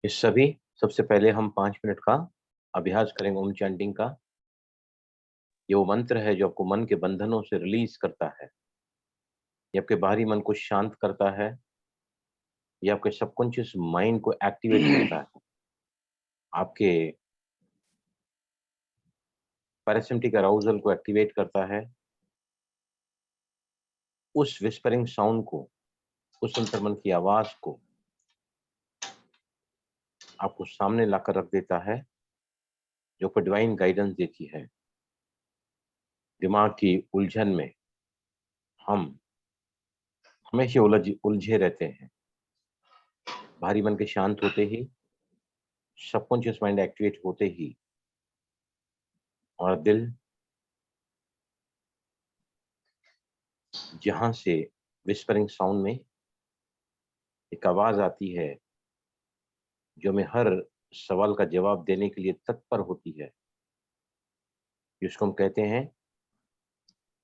इस सभी सबसे पहले हम 5 मिनट का अभ्यास करेंगे ओम चैंटिंग का। ये वो मंत्र है जो आपको मन के बंधनों से रिलीज करता है। ये आपके बाहरी मन को शांत करता है। ये आपके सबकॉन्शियस माइंड को एक्टिवेट करता है। आपके पैरासिम्पैथिक अराउजल को एक्टिवेट करता है। उस विस्परिंग साउंड को, उस अंतर्मन की आवाज को आपको सामने लाकर रख देता है, जो आपको डिवाइन गाइडेंस देती है। दिमाग की उलझन में हम हमेशा उलझे रहते हैं। बाहरी मन के शांत होते ही, सबकॉन्शियस माइंड एक्टिवेट होते ही और दिल जहां से विस्परिंग साउंड में एक आवाज आती है जो हमें हर सवाल का जवाब देने के लिए तत्पर होती है, जिसको हम कहते हैं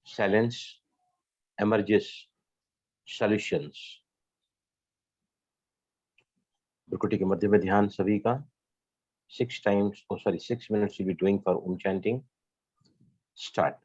साइलेंस एमर्जेस सॉल्यूशंस। भ्रुकुटी के मध्य में ध्यान सभी का 6 minutes you'll be doing for Om chanting. Start.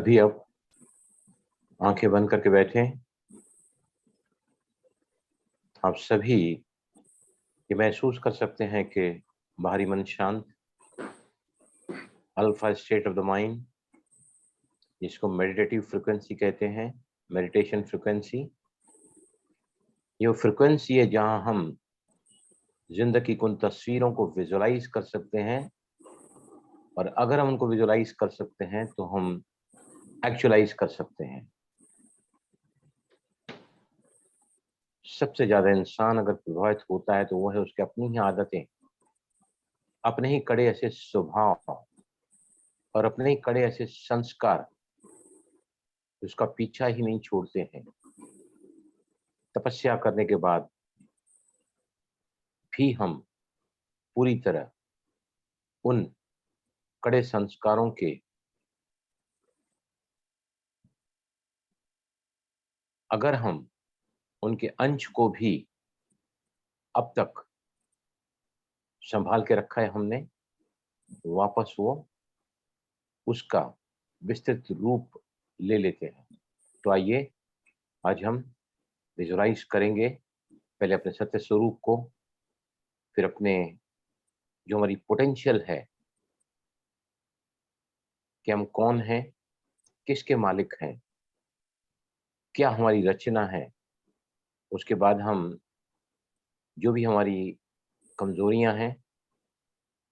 सभी अब आंखें बंद करके बैठे। आप सभी ये महसूस कर सकते हैं कि बाहरी मन शांत, alpha state of the mind, जिसको मेडिटेटिव फ्रीक्वेंसी कहते हैं, मेडिटेशन फ्रीक्वेंसी। ये फ्रीक्वेंसी है जहां हम जिंदगी की उन तस्वीरों को विजुलाइज कर सकते हैं, और अगर हम उनको विजुलाइज कर सकते हैं तो हम एक्चुअलाइज कर सकते हैं। सबसे ज्यादा इंसान अगर प्रभावित होता है तो वो है उसके अपनी ही आदतें, अपने ही कड़े ऐसे स्वभाव और अपने ही कड़े ऐसे संस्कार उसका पीछा ही नहीं छोड़ते हैं। तपस्या करने के बाद भी हम पूरी तरह उन कड़े संस्कारों के, अगर हम उनके अंश को भी अब तक संभाल के रखा है हमने, वापस वो उसका विस्तृत रूप ले लेते हैं। तो आइए आज हम विजुलाइज करेंगे पहले अपने सत्य स्वरूप को, फिर अपने जो हमारी पोटेंशियल है कि हम कौन हैं, किसके मालिक हैं, क्या हमारी रचना है। उसके बाद हम जो भी हमारी कमजोरियां हैं,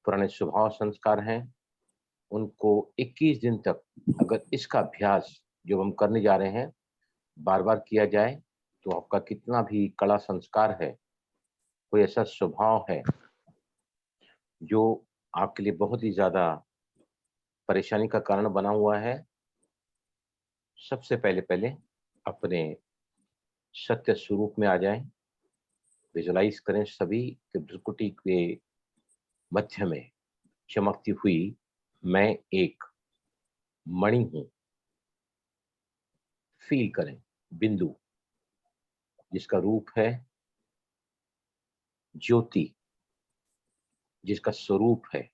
पुराने स्वभाव संस्कार हैं, उनको 21 दिन तक अगर इसका अभ्यास जो हम करने जा रहे हैं बार बार किया जाए तो आपका कितना भी कड़ा संस्कार है, कोई ऐसा स्वभाव है जो आपके लिए बहुत ही ज्यादा परेशानी का कारण बना हुआ है, सबसे पहले पहले अपने सत्य स्वरूप में आ जाएं। विजुलाइज करें सभी कि भ्रुकुटी के मध्य में चमकती हुई मैं एक मणि हूं। फील करें बिंदु जिसका रूप है ज्योति, जिसका स्वरूप है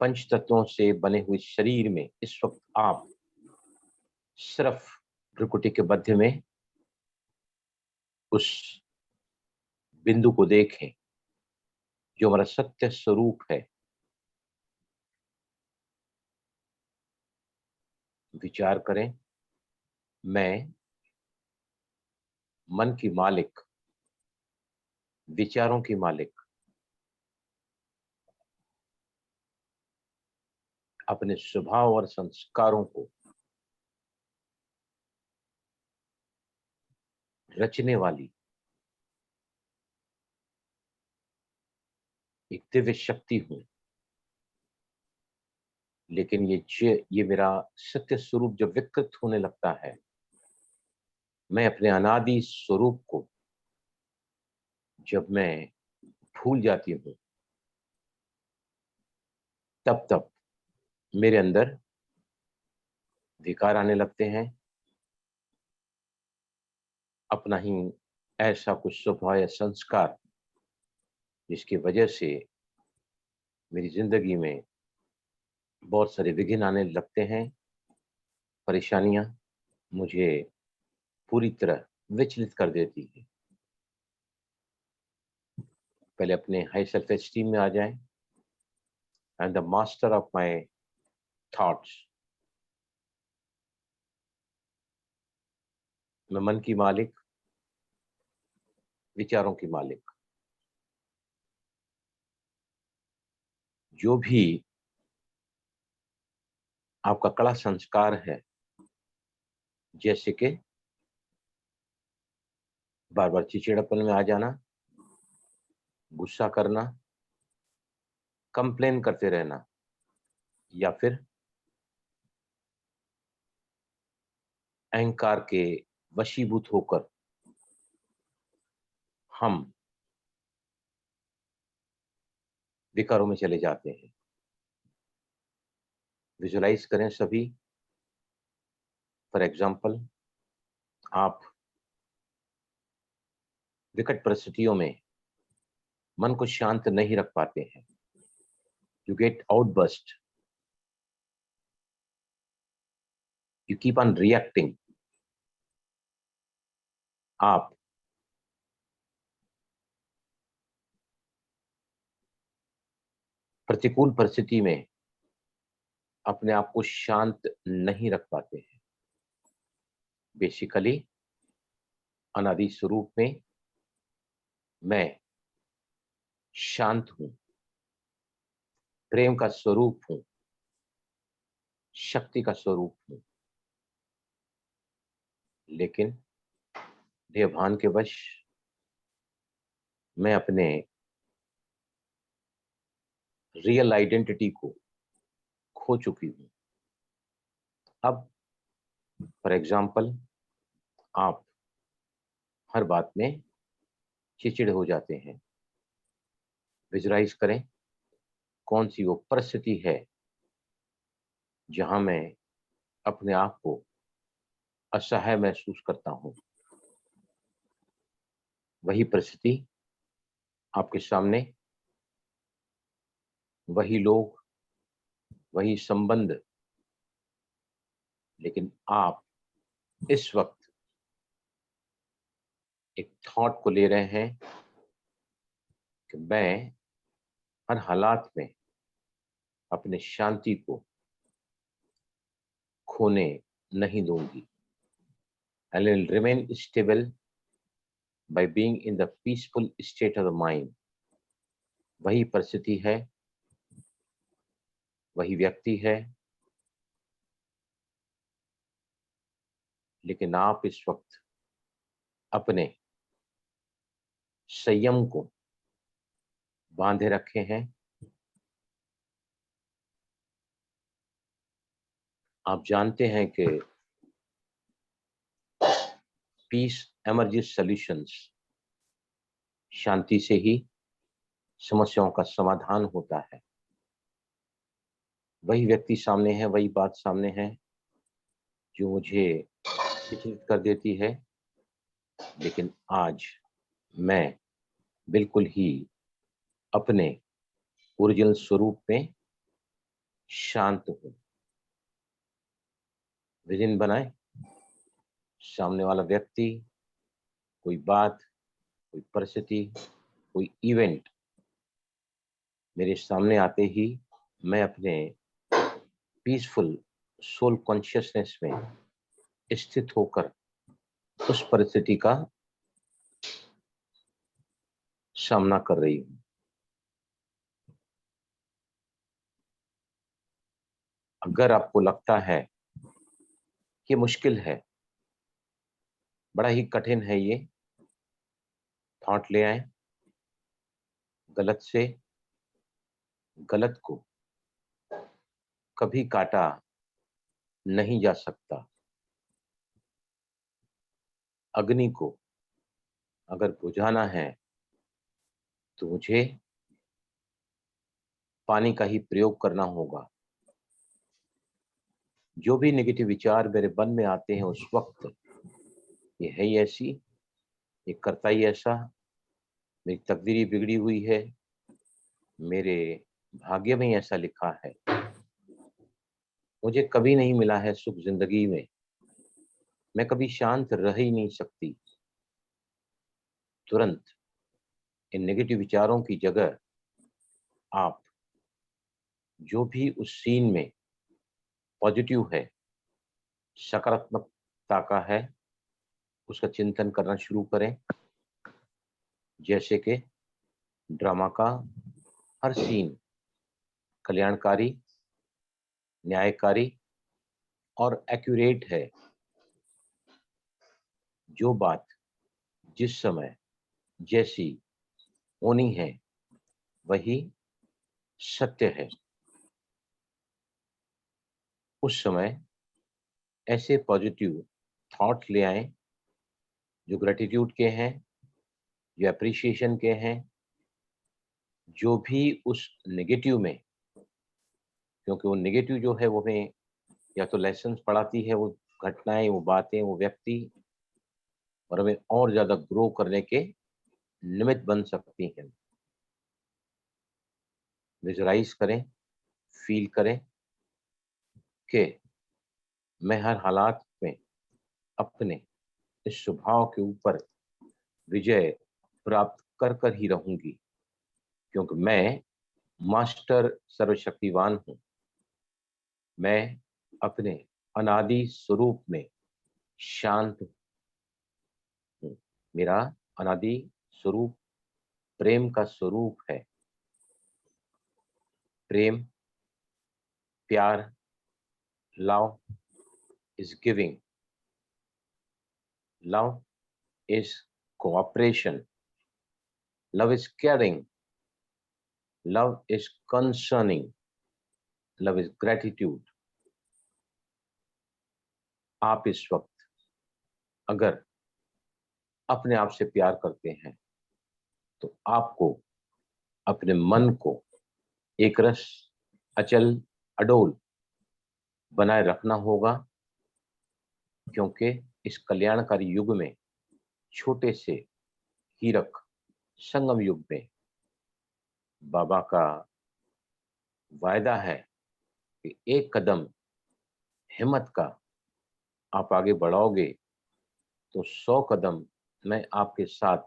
पंच तत्वों से बने हुए शरीर में। इस वक्त आप सिर्फ भ्रुकुटी के मध्य में उस बिंदु को देखें जो हमारा सत्य स्वरूप है। विचार करें मैं मन की मालिक, विचारों की मालिक, अपने स्वभाव और संस्कारों को रचने वाली एक दिव्य शक्ति हूं। लेकिन ये मेरा सत्य स्वरूप जब विकृत होने लगता है, मैं अपने अनादि स्वरूप को जब मैं भूल जाती हूँ, तब तब मेरे अंदर विकार आने लगते हैं। अपना ही ऐसा कुछ स्वभाव या संस्कार जिसकी वजह से मेरी जिंदगी में बहुत सारे विघ्न आने लगते हैं। परेशानियां मुझे पूरी तरह विचलित कर देती है। पहले अपने हाई सेल्फ एस्टीम में आ जाएं। I am the master of my thoughts. मैं मन की मालिक, विचारों की मालिक। जो भी आपका कड़ा संस्कार है, जैसे कि बार बार चिड़चिड़ापन में आ जाना, गुस्सा करना, कंप्लेन करते रहना, या फिर अहंकार के वशीभूत होकर हम विकारों में चले जाते हैं। विजुलाइज करें सभी। फॉर एग्जाम्पल, आप विकट परिस्थितियों में मन को शांत नहीं रख पाते हैं, you get outburst, you keep on reacting. आप प्रतिकूल परिस्थिति में अपने आप को शांत नहीं रख पाते हैं। बेसिकली अनादि स्वरूप में मैं शांत हूं, प्रेम का स्वरूप हूं, शक्ति का स्वरूप हूं, लेकिन देहभान के वश मैं अपने रियल आइडेंटिटी को खो चुकी हूं। अब फॉर एग्जाम्पल आप हर बात में चिड़चिड़े हो जाते हैं। विजुलाइज करें कौन सी वो परिस्थिति है जहां मैं अपने आप को असहाय महसूस करता हूं। वही परिस्थिति आपके सामने, वही लोग, वही संबंध, लेकिन आप इस वक्त एक थॉट को ले रहे हैं कि मैं हर हालात में अपने शांति को खोने नहीं दूंगी। I will remain stable by being in the peaceful state of the mind. वही परिस्थिति है, वही व्यक्ति है, लेकिन आप इस वक्त अपने संयम को बांधे रखे हैं। आप जानते हैं कि पीस एमर्जेस सॉल्यूशंस, शांति से ही समस्याओं का समाधान होता है। वही व्यक्ति सामने है, वही बात सामने है जो मुझे विचलित कर देती है, लेकिन आज मैं बिल्कुल ही अपने ओरिजिनल स्वरूप में शांत हूं। विजन बनाए, सामने वाला व्यक्ति, कोई बात, कोई परिस्थिति, कोई इवेंट मेरे सामने आते ही मैं अपने पीसफुल सोल कॉन्शियसनेस में स्थित होकर उस परिस्थिति का सामना कर रही हूं। अगर आपको लगता है कि मुश्किल है, बड़ा ही कठिन है, ये थॉट ले आए। गलत से गलत को कभी काटा नहीं जा सकता। अग्नि को अगर बुझाना है तो मुझे पानी का ही प्रयोग करना होगा। जो भी नेगेटिव विचार मेरे मन में आते हैं उस वक्त, ये है ही ऐसी, ये करता ही ऐसा, मेरी तकदीर ही बिगड़ी हुई है, मेरे भाग्य में ही ऐसा लिखा है, मुझे कभी नहीं मिला है सुख जिंदगी में, मैं कभी शांत रह ही नहीं सकती। तुरंत इन नेगेटिव विचारों की जगह आप जो भी उस सीन में पॉजिटिव है, सकारात्मकता का है, उसका चिंतन करना शुरू करें। जैसे कि ड्रामा का हर सीन कल्याणकारी, न्यायकारी और एक्यूरेट है। जो बात जिस समय जैसी होनी है वही सत्य है। उस समय ऐसे पॉजिटिव थॉट ले आए जो ग्रेटिट्यूड के हैं, जो एप्रिसिएशन के हैं, जो भी उस नेगेटिव में, क्योंकि वो नेगेटिव जो है वो हमें या तो लेसन्स पढ़ाती है, वो घटनाएं, वो बातें, वो व्यक्ति, और हमें और ज्यादा ग्रो करने के निमित्त बन सकती हैं। विजुलाइज करें फील करें कि मैं हर हालात में अपने इस स्वभाव के ऊपर विजय प्राप्त कर कर ही रहूंगी, क्योंकि मैं मास्टर सर्वशक्तिवान हूं। मैं अपने अनादि स्वरूप में शांत हूं। मेरा अनादि स्वरूप प्रेम का स्वरूप है। प्रेम, प्यार, love is giving. Love is cooperation. Love is caring. Love is concerning. Love is gratitude. आप इस वक्त अगर अपने आप से प्यार करते हैं तो आपको अपने मन को एक रस, अचल, अडोल बनाए रखना होगा, क्योंकि इस कल्याणकारी युग में, छोटे से हीरक संगम युग में, बाबा का वायदा है कि एक कदम हिम्मत का आप आगे बढ़ाओगे तो 100 कदम मैं आपके साथ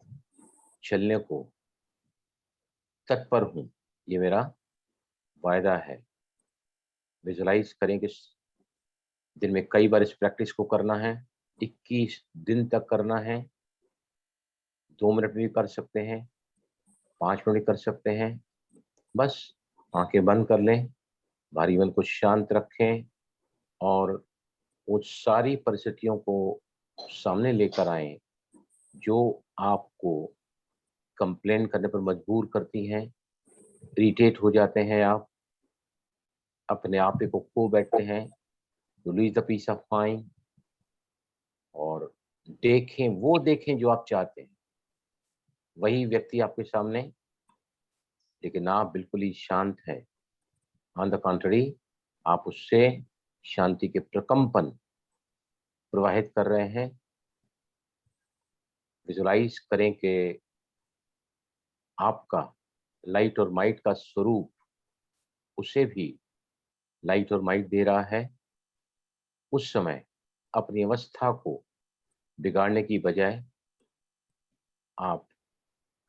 चलने को तत्पर हूं। ये मेरा वायदा है। विजुलाइज करें कि दिन में कई बार इस प्रैक्टिस को करना है। 21 दिन तक करना है। 2 मिनट भी कर सकते हैं, 5 मिनट भी कर सकते हैं। बस आंखें बंद कर लें, भारी मन को शांत रखें और वो सारी परिस्थितियों को सामने लेकर आए जो आपको कंप्लेन करने पर मजबूर करती हैं। इरिटेट हो जाते हैं, आप अपने आप को खो बैठते हैं। You lose the peace of mind. और देखें जो आप चाहते हैं, वही व्यक्ति आपके सामने, लेकिन आप बिल्कुल ही शांत हैं। ऑन द कॉन्ट्ररी, आप उससे शांति के प्रकंपन प्रवाहित कर रहे हैं। विजुलाइज करें कि आपका लाइट और माइट का स्वरूप उसे भी लाइट और माइट दे रहा है। उस समय अपनी अवस्था को बिगाड़ने की बजाय आप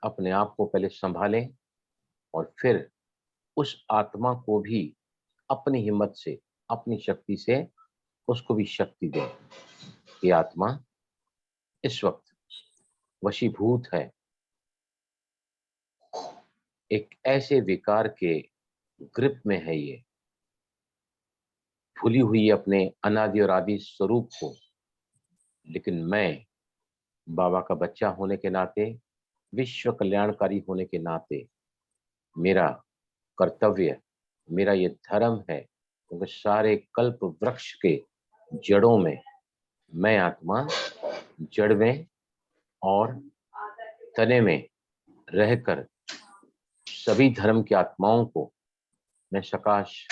अपने आप को पहले संभालें और फिर उस आत्मा को भी अपनी हिम्मत से, अपनी शक्ति से उसको भी शक्ति दें। ये आत्मा इस वक्त वशीभूत है एक ऐसे विकार के ग्रिप में है। ये भूली हुई है अपने अनादि और आदि स्वरूप को। लेकिन मैं बाबा का बच्चा होने के नाते, विश्व कल्याणकारी होने के नाते, मेरा कर्तव्य, मेरा ये धर्म है, क्योंकि सारे कल्प वृक्ष के जड़ों में मैं आत्मा जड़ में और तने में रहकर सभी धर्म की आत्माओं को मैं सकाश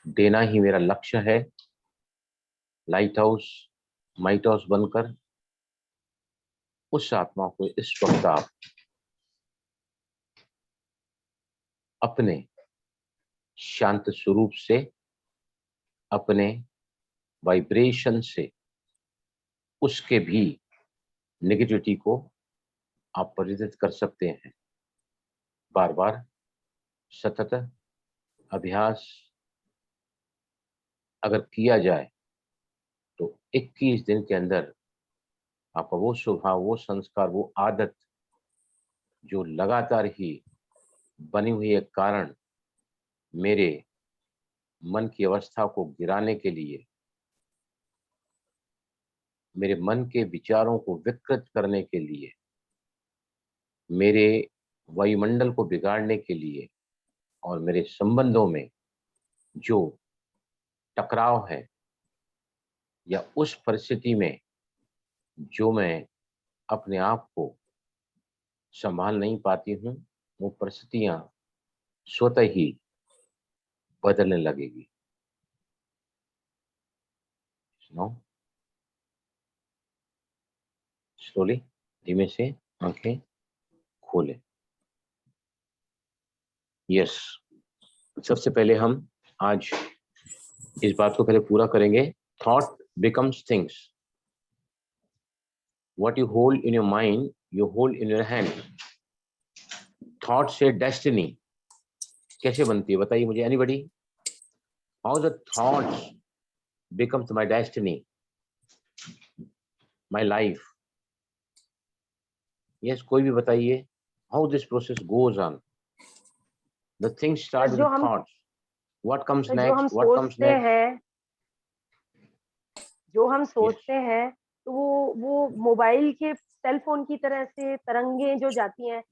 देना ही मेरा लक्ष्य है। लाइट हाउस, माइट हाउस बनकर उस आत्मा को इस वक्त आप अपने शांत स्वरूप से, अपने वाइब्रेशन से उसके भी नेगेटिविटी को आप परिवर्तित कर सकते हैं। बार बार सतत अभ्यास अगर किया जाए तो 21 दिन के अंदर आपका वो स्वभाव, वो संस्कार, वो आदत जो लगातार ही बनी हुई है कारण मेरे मन की अवस्था को गिराने के लिए, मेरे मन के विचारों को विकृत करने के लिए, मेरे वायुमंडल को बिगाड़ने के लिए और मेरे संबंधों में जो टकराव है या उस परिस्थिति में जो मैं अपने आप को संभाल नहीं पाती हूँ, वो परिस्थितियां स्वतः ही बदलने लगेगी। स्लोली, धीमे से आंखें खोलें। यस, सबसे पहले हम आज इस बात को पहले पूरा करेंगे। Thought becomes things, what you hold in your mind you hold in your hand. Thought से डेस्टिनी कैसे बनती है बताइए मुझे, anybody? How the thoughts becomes my destiny, my life? Yes, कोई भी बताइए। How this process goes on? The things start जो विद हम थॉट्स, व्हाट कम्स जो हम नेक्स्ट, व्हाट कम्स सोचते नेक्स्ट? हैं, जो हम यस, सोचते हैं, तो वो मोबाइल के सेल फोन की तरह से तरंगे जो जाती हैं,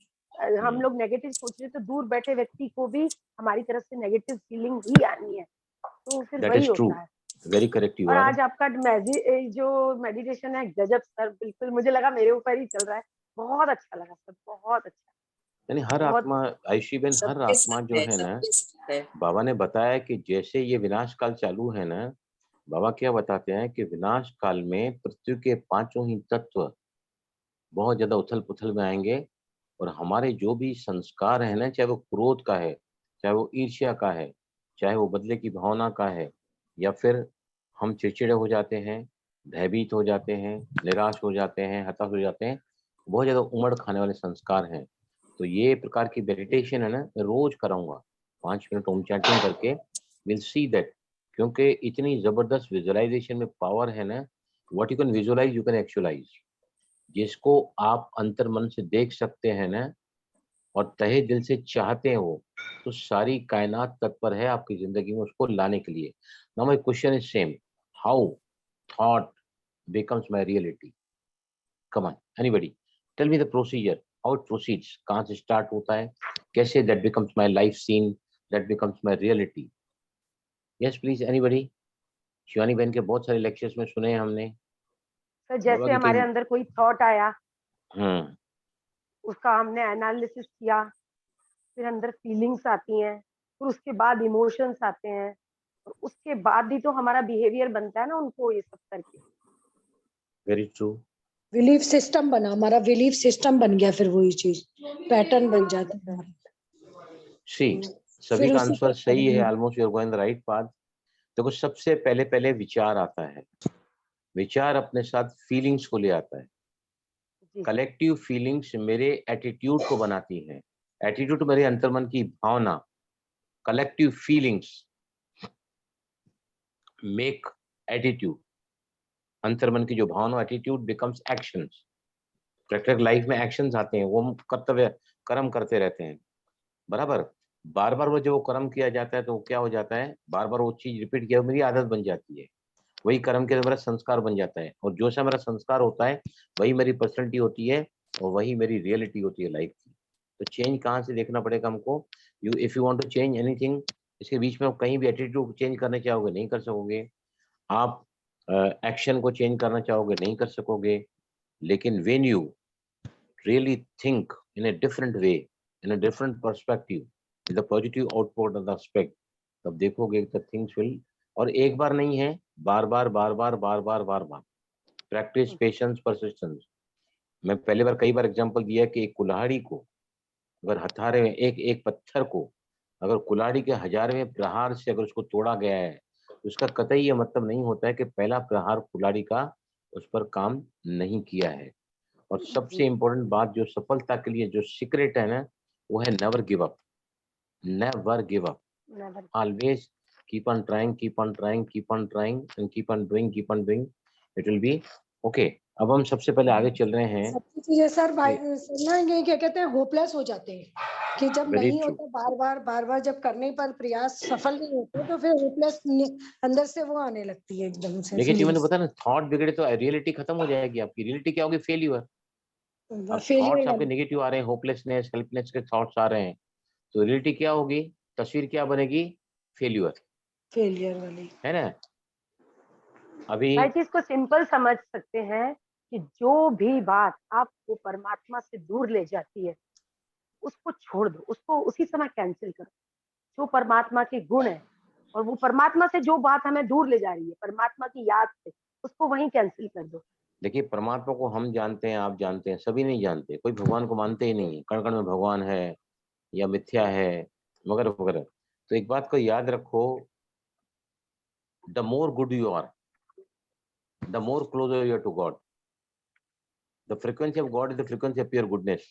हम लोग नेगेटिव सोच रहे हैं तो दूर बैठे व्यक्ति को भी हमारी तरफ से नेगेटिव फीलिंग ही आनी है, तो फिर दैट वही इज ट्रू, होता है। वेरी करेक्ट यू और आर। आज आपका जो मेडिटेशन है, गजब सर, बिल्कुल मुझे लगा मेरे ऊपर ही चल रहा है। बहुत अच्छा लगा सर, बहुत अच्छा, यानी हर बहुत आत्मा, आयुषी बहन, हर सबके आत्मा साथ जो है, है ना, सबके साथ है। बाबा ने बताया कि जैसे ये विनाश काल चालू है ना, बाबा क्या बताते हैं कि विनाश काल में पृथ्वी के पांचों ही तत्व बहुत ज्यादा उथल पुथल में आएंगे, और हमारे जो भी संस्कार है ना, चाहे वो क्रोध का है, चाहे वो ईर्ष्या का है, चाहे वो बदले की भावना का है, या फिर हम चिड़चिड़े हो जाते हैं, भयभीत हो जाते हैं, निराश हो जाते हैं, हताश हो जाते हैं, बहुत ज्यादा उमड़ खाने वाले संस्कार हैं। तो ये प्रकार की मेडिटेशन है ना, मैं रोज कराऊंगा 5 मिनट ओम चैंटिंग करके, विल सी दैट। क्योंकि इतनी जबरदस्त विजुअलाइजेशन में पावर है ना, what you can visualize you can actualize. जिसको आप अंतर मन से देख सकते हैं ना, और तहे दिल से चाहते हो, तो सारी कायनात तत्पर है आपकी जिंदगी में उसको लाने के लिए। Now my question is same, how thought becomes my reality? Come on, anybody tell me the procedure, how it proceeds, कहाँ से स्टार्ट होता है, कैसे that becomes my life scene, that becomes my reality? Yes please, anybody? Shivani बहन के बहुत सारे lectures में सुने हैं हमने, सर। बाबा जैसे के हमारे कई। अंदर कोई थॉट आया, हम्म, उसका हमने एनालिसिस किया, फिर अंदर फीलिंग्स आती हैं, फिर उसके बाद इमोशंस आते हैं, और उसके बाद ही तो हमारा बिहेवियर बनता है ना उनको ये सब करके। Very true. बिलीफ सिस्टम बना, हमारा बिलीफ सिस्टम बन गया, फिर वही चीज पैटर्न बन जाता है हमारा। सी, सभी फिर का उसी आंसर सही है, पे almost you are going the right path. देखो, सबसे पहले पहले विचार आता है, विचार अपने साथ फीलिंग्स को ले आता है। जी सर। कलेक्टिव फीलिंग्स मेरे एटीट्यूड को बनाती हैं, एटीट्यूड मेरे अंतर्मन की भावना। कलेक्टिव फीलिंग्स मेक एटीट्यूड, अंतर्मन की जो भावना, attitude becomes actions. Practical life में एक्शंस आते हैं, वो हम कर्तव्य कर्म करते रहते हैं, बराबर। बार बार वो जब वो कर्म किया जाता है तो वो क्या हो जाता है, बार बार वो चीज रिपीट किया, मेरी आदत बन जाती है, वही कर्म के मेरा संस्कार बन जाता है, और जो सा मेरा संस्कार होता है वही मेरी पर्सनैलिटी होती है, और वही मेरी रियलिटी होती है लाइफ की। तो चेंज कहाँ से देखना पड़ेगा हमको? You if you want to change anything, इसके बीच में आप कहीं भी एटीट्यूड चेंज करना चाहोगे नहीं कर सकोगे, आप एक्शन को चेंज करना चाहोगे नहीं कर सकोगे, लेकिन when you really think in a different way, in a different perspective, with a positive output of the aspect, तब देखोगे the things will, और एक बार नहीं है, बार बार बार बार बार बार बार बार, प्रैक्टिस, पेशेंस, परसिस्टेंस। मैं पहले बार कई बार एग्जांपल दिया कि एक कुल्हाड़ी को अगर हथारे में, एक एक पत्थर को अगर कुल्हाड़ी के 1000वें प्रहार से अगर उसको तोड़ा गया है, तो उसका कतई ये मतलब नहीं होता है कि पहला प्रहार कुल्हाड़ी का उस पर काम नहीं किया है। और सबसे जी इम्पोर्टेंट बात जो सफलता के लिए जो सीक्रेट है ना, वो है never give up, never give up, never. Always keep on trying, keep on trying, keep on trying and keep on doing, it will be okay. अब हम सबसे पहले आगे चल रहे हैं। सबकी चीजें सर भाई कि सुनना, ये क्या कहते हैं, होपलेस हो जाते हैं कि जब वेरी नहीं ट्रू, होता, बार बार जब करने पर प्रयास सफल नहीं होते, तो फिर होपलेस अंदर से वो आने लगती है एकदम से लेकिन मैंने फीलिंग्स, बताया ना, थॉट बिगड़े तो रियलिटी खत्म हो जाएगी आपकी। रियलिटी क्या होगी? फेल्यूर। अब फेलियर थॉट्स आपके वाली, नेगेटिव आ रहे हैं, होपलेसनेस, हेल्पलेस के थॉट्स आ रहे हैं, तो रियलिटी क्या होगी, तस्वीर क्या बनेगी? फेल्यूर, फेलियर वाली। है ना? अभी भाई जी, इसको सिंपल समझ सकते हैं कि जो भी बात आपको परमात्मा से दूर ले जाती है, उसको छोड़ दो, उसको उसी समय कैंसिल करो। जो परमात्मा के गुण है, और वो परमात्मा से जो बात हमें दूर ले जा रही है, परमात्मा की याद से, उसको वहीं कैंसिल कर दो। देखिए, परमात्मा को हम जानते हैं, आप जानते हैं, सभी नहीं जानते, कोई भगवान को मानते ही नहीं है, कण कण में भगवान है या मिथ्या है वगैरह वगैरह। तो एक बात को याद रखो the more good you are, the more closer you are to God. The frequency of God is the frequency of pure goodness.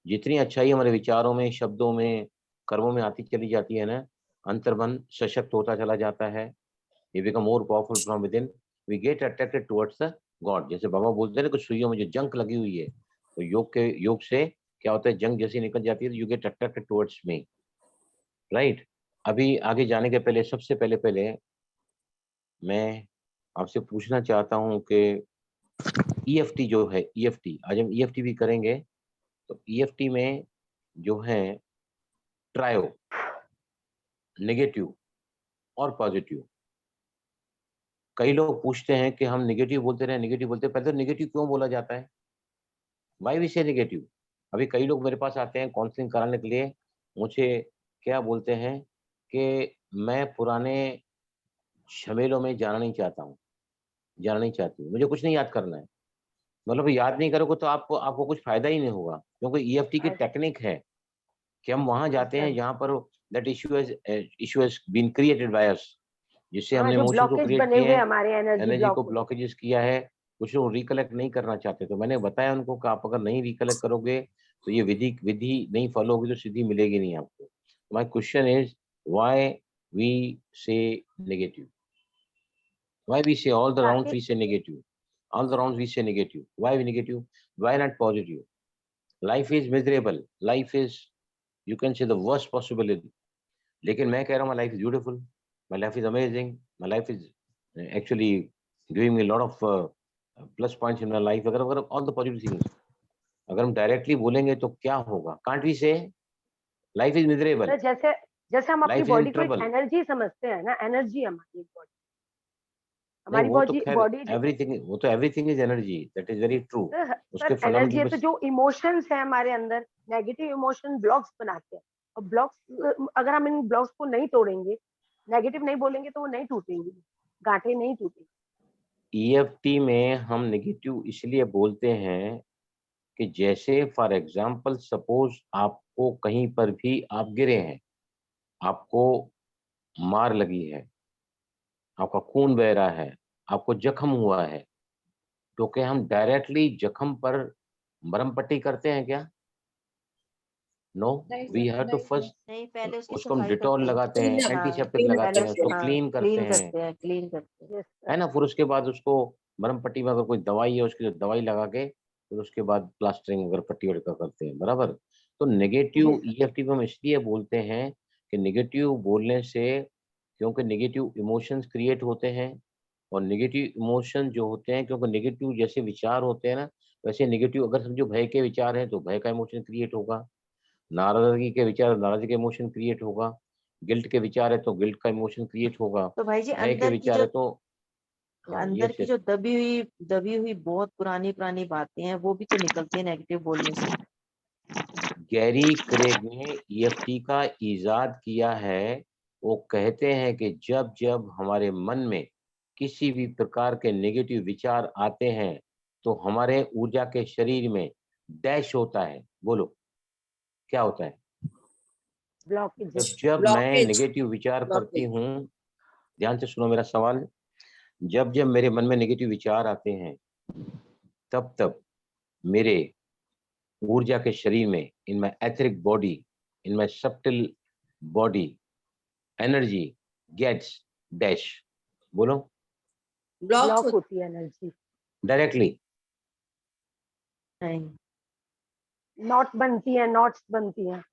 जितनी अच्छाई हमारे विचारों में, शब्दों में, कर्मों में आती चली जाती है ना, अंतर्मन सशक्त होता चला जाता है. We become more powerful from within. We get attracted towards the God. जैसे बाबा बोलते हैं ना, कुछ सुइयों में जो जंक लगी हुई है, तो योग से क्या होता है, जंग जैसी निकल जाती है, तो you get attracted towards me, right? अभी आगे जाने के पहले सबसे पहले मैं आपसे पूछना चाहता हूं कि EFT जो है, EFT आज हम EFT भी करेंगे. तो EFT में जो है ट्रायो, नेगेटिव और पॉजिटिव. कई लोग पूछते हैं कि हम नेगेटिव बोलते रहे, नेगेटिव बोलते हैं. पहले तो नेगेटिव क्यों बोला जाता है? Why we say negative? अभी कई लोग मेरे पास आते हैं काउंसलिंग कराने के लिए, मुझे क्या बोलते हैं कि मैं पुराने झमेलों में जाना नहीं चाहता हूँ, जाना नहीं चाहती हूँ, मुझे कुछ नहीं याद करना है. मतलब याद नहीं करोगे तो आपको कुछ फायदा ही नहीं होगा, क्योंकि EFT की टेक्निक है कि हम वहां जाते हैं जहां पर that issue has been created by us, जिससे हमने जो इमोशन को ब्लॉकेज क्रिएट बने किया हुए है, हमारे एनर्जी को ब्लॉक ब्लॉकेजेस किया है. कुछ लोग रिकलेक्ट नहीं करना चाहते, तो मैंने बताया उनको कि आप अगर नहीं रिकलेक्ट करोगे तो ये विधि नहीं फॉलो होगी तो सिद्धि मिलेगी नहीं आपको. My question is why we say negative? Why we say all the rounds ताकि we say negative? All the rounds we say negative. Why we negative? Why not positive? Life is miserable. Life is, you can say, the worst possible. लेकिन मैं कह रहा हूँ my life is beautiful. My life is amazing. My life is actually giving me a lot of plus points in my life. अगर all the positive things. अगर हम directly बोलेंगे तो क्या होगा? Can't we say life is miserable? तो जैसे हम अपनी Life is in बॉडी को एक trouble. एनर्जी समझते हैं ना, एनर्जी हमारी बॉडी, नहीं हमारी वो तो खैर body everything is energy. That is very true. Sir उसके एनर्जी है. fundamental तो बस जो इमोशंस है हमारे अंदर, नेगेटिव इमोशन ब्लॉक्स बनाते हैं, और ब्लॉक्स अगर हम इन ब्लॉक्स को नहीं तोड़ेंगे, नेगेटिव नहीं बोलेंगे, तो वो नहीं टूटेंगे, गांठें नहीं टूटेंगी. EFT में हम नेगेटिव इसलिए बोलते हैं कि जैसे फॉर एग्जांपल सपोज आपको कहीं पर भी आप गिरे हैं, आपको मार लगी है, आपका खून बह रहा है, आपको जख्म हुआ है, तो क्या हम डायरेक्टली जख्म पर मरहम पट्टी करते हैं क्या? No, we have to first नहीं, पहले उसकी उसको हम सफाई डिटॉल करते हैं. लगाते हैं, हाँ, एंटीसेप्टिक लगाते पहले हैं, उसकी उसको क्लीन करते हैं, क्लीन करते हैं. यस है सर. ना. फिर उसके बाद उसको मरहम पट्टी में अगर कोई दवाई है उसकी दवाई लगा के फिर उसके बाद प्लास्टरिंग अगर पट्टी वट्टी करते हैं, बराबर. तो नेगेटिव जी EFT को हम इसलिए बोलते हैं कि नेगेटिव बोलने से, क्योंकि नेगेटिव इमोशंस क्रिएट होते हैं, और नेगेटिव इमोशन जो होते हैं, क्योंकि नेगेटिव जैसे विचार होते हैं ना, वैसे नेगेटिव अगर समझो भय के विचार हैं तो भय का इमोशन क्रिएट होगा, नाराजगी के विचार नाराजगी का इमोशन क्रिएट होगा, गिल्ट के विचार है तो गिल्ट का इमोशन क्रिएट होगा, तो भाई जी, भय के विचार है तो हाँ. अंदर यस की यस. जो दबी हुई बहुत पुरानी बातें हैं, वो भी तो निकलती है नेगेटिव बोलने से. गैरी क्रेग ने EFT का इजाद किया है. वो कहते हैं कि जब जब हमारे मन में किसी भी प्रकार के नेगेटिव विचार आते हैं तो हमारे ऊर्जा के शरीर में डैश होता है. बोलो क्या होता है? ब्लॉकेज. जब मैं नेगेटिव विचार करती हूँ, ध्यान से सुनो मेरा सवाल, जब जब मेरे मन में नेगेटिव विचार आते हैं तब तब मेरे ऊर्जा के शरीर में, in my etheric body, in my subtle body, energy gets dash. बोलो ब्लॉक होती है एनर्जी, डायरेक्टली. नहीं, नॉट बनती है, नॉट्स बनती हैं.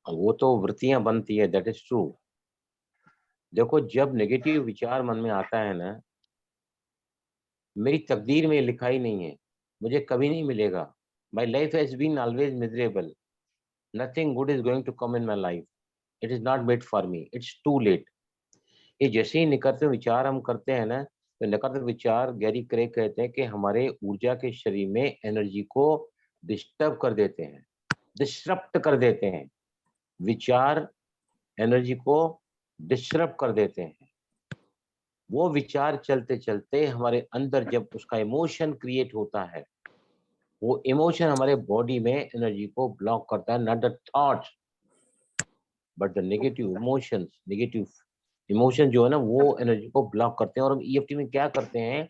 वो तो वृत्तियां बनती है, दैट इज ट्रू. देखो जब नेगेटिव विचार मन में आता है ना, मेरी तकदीर में लिखा ही नहीं है, मुझे कभी नहीं मिलेगा. My life has been always miserable. Nothing good is going to come in my life. It is not made for me. It's too late. ये जैसे ही नकारात्मक विचार हम करते हैं ना, तो नकारात्मक विचार, गैरी क्रेग कहते हैं कि हमारे ऊर्जा के शरीर में एनर्जी को डिस्टर्ब कर देते हैं, डिस्टर्ब कर देते हैं. विचार एनर्जी को डिस्टर्ब कर देते हैं. वो विचार चलते चलते हमारे अंदर जब उसका इमोशन क्रिएट होता है, वो इमोशन हमारे बॉडी में एनर्जी को ब्लॉक करता है. Not the thought but the negative emotions, negative emotion जो है ना वो एनर्जी को ब्लॉक करते हैं। और हम ईएफटी में क्या करते हैं,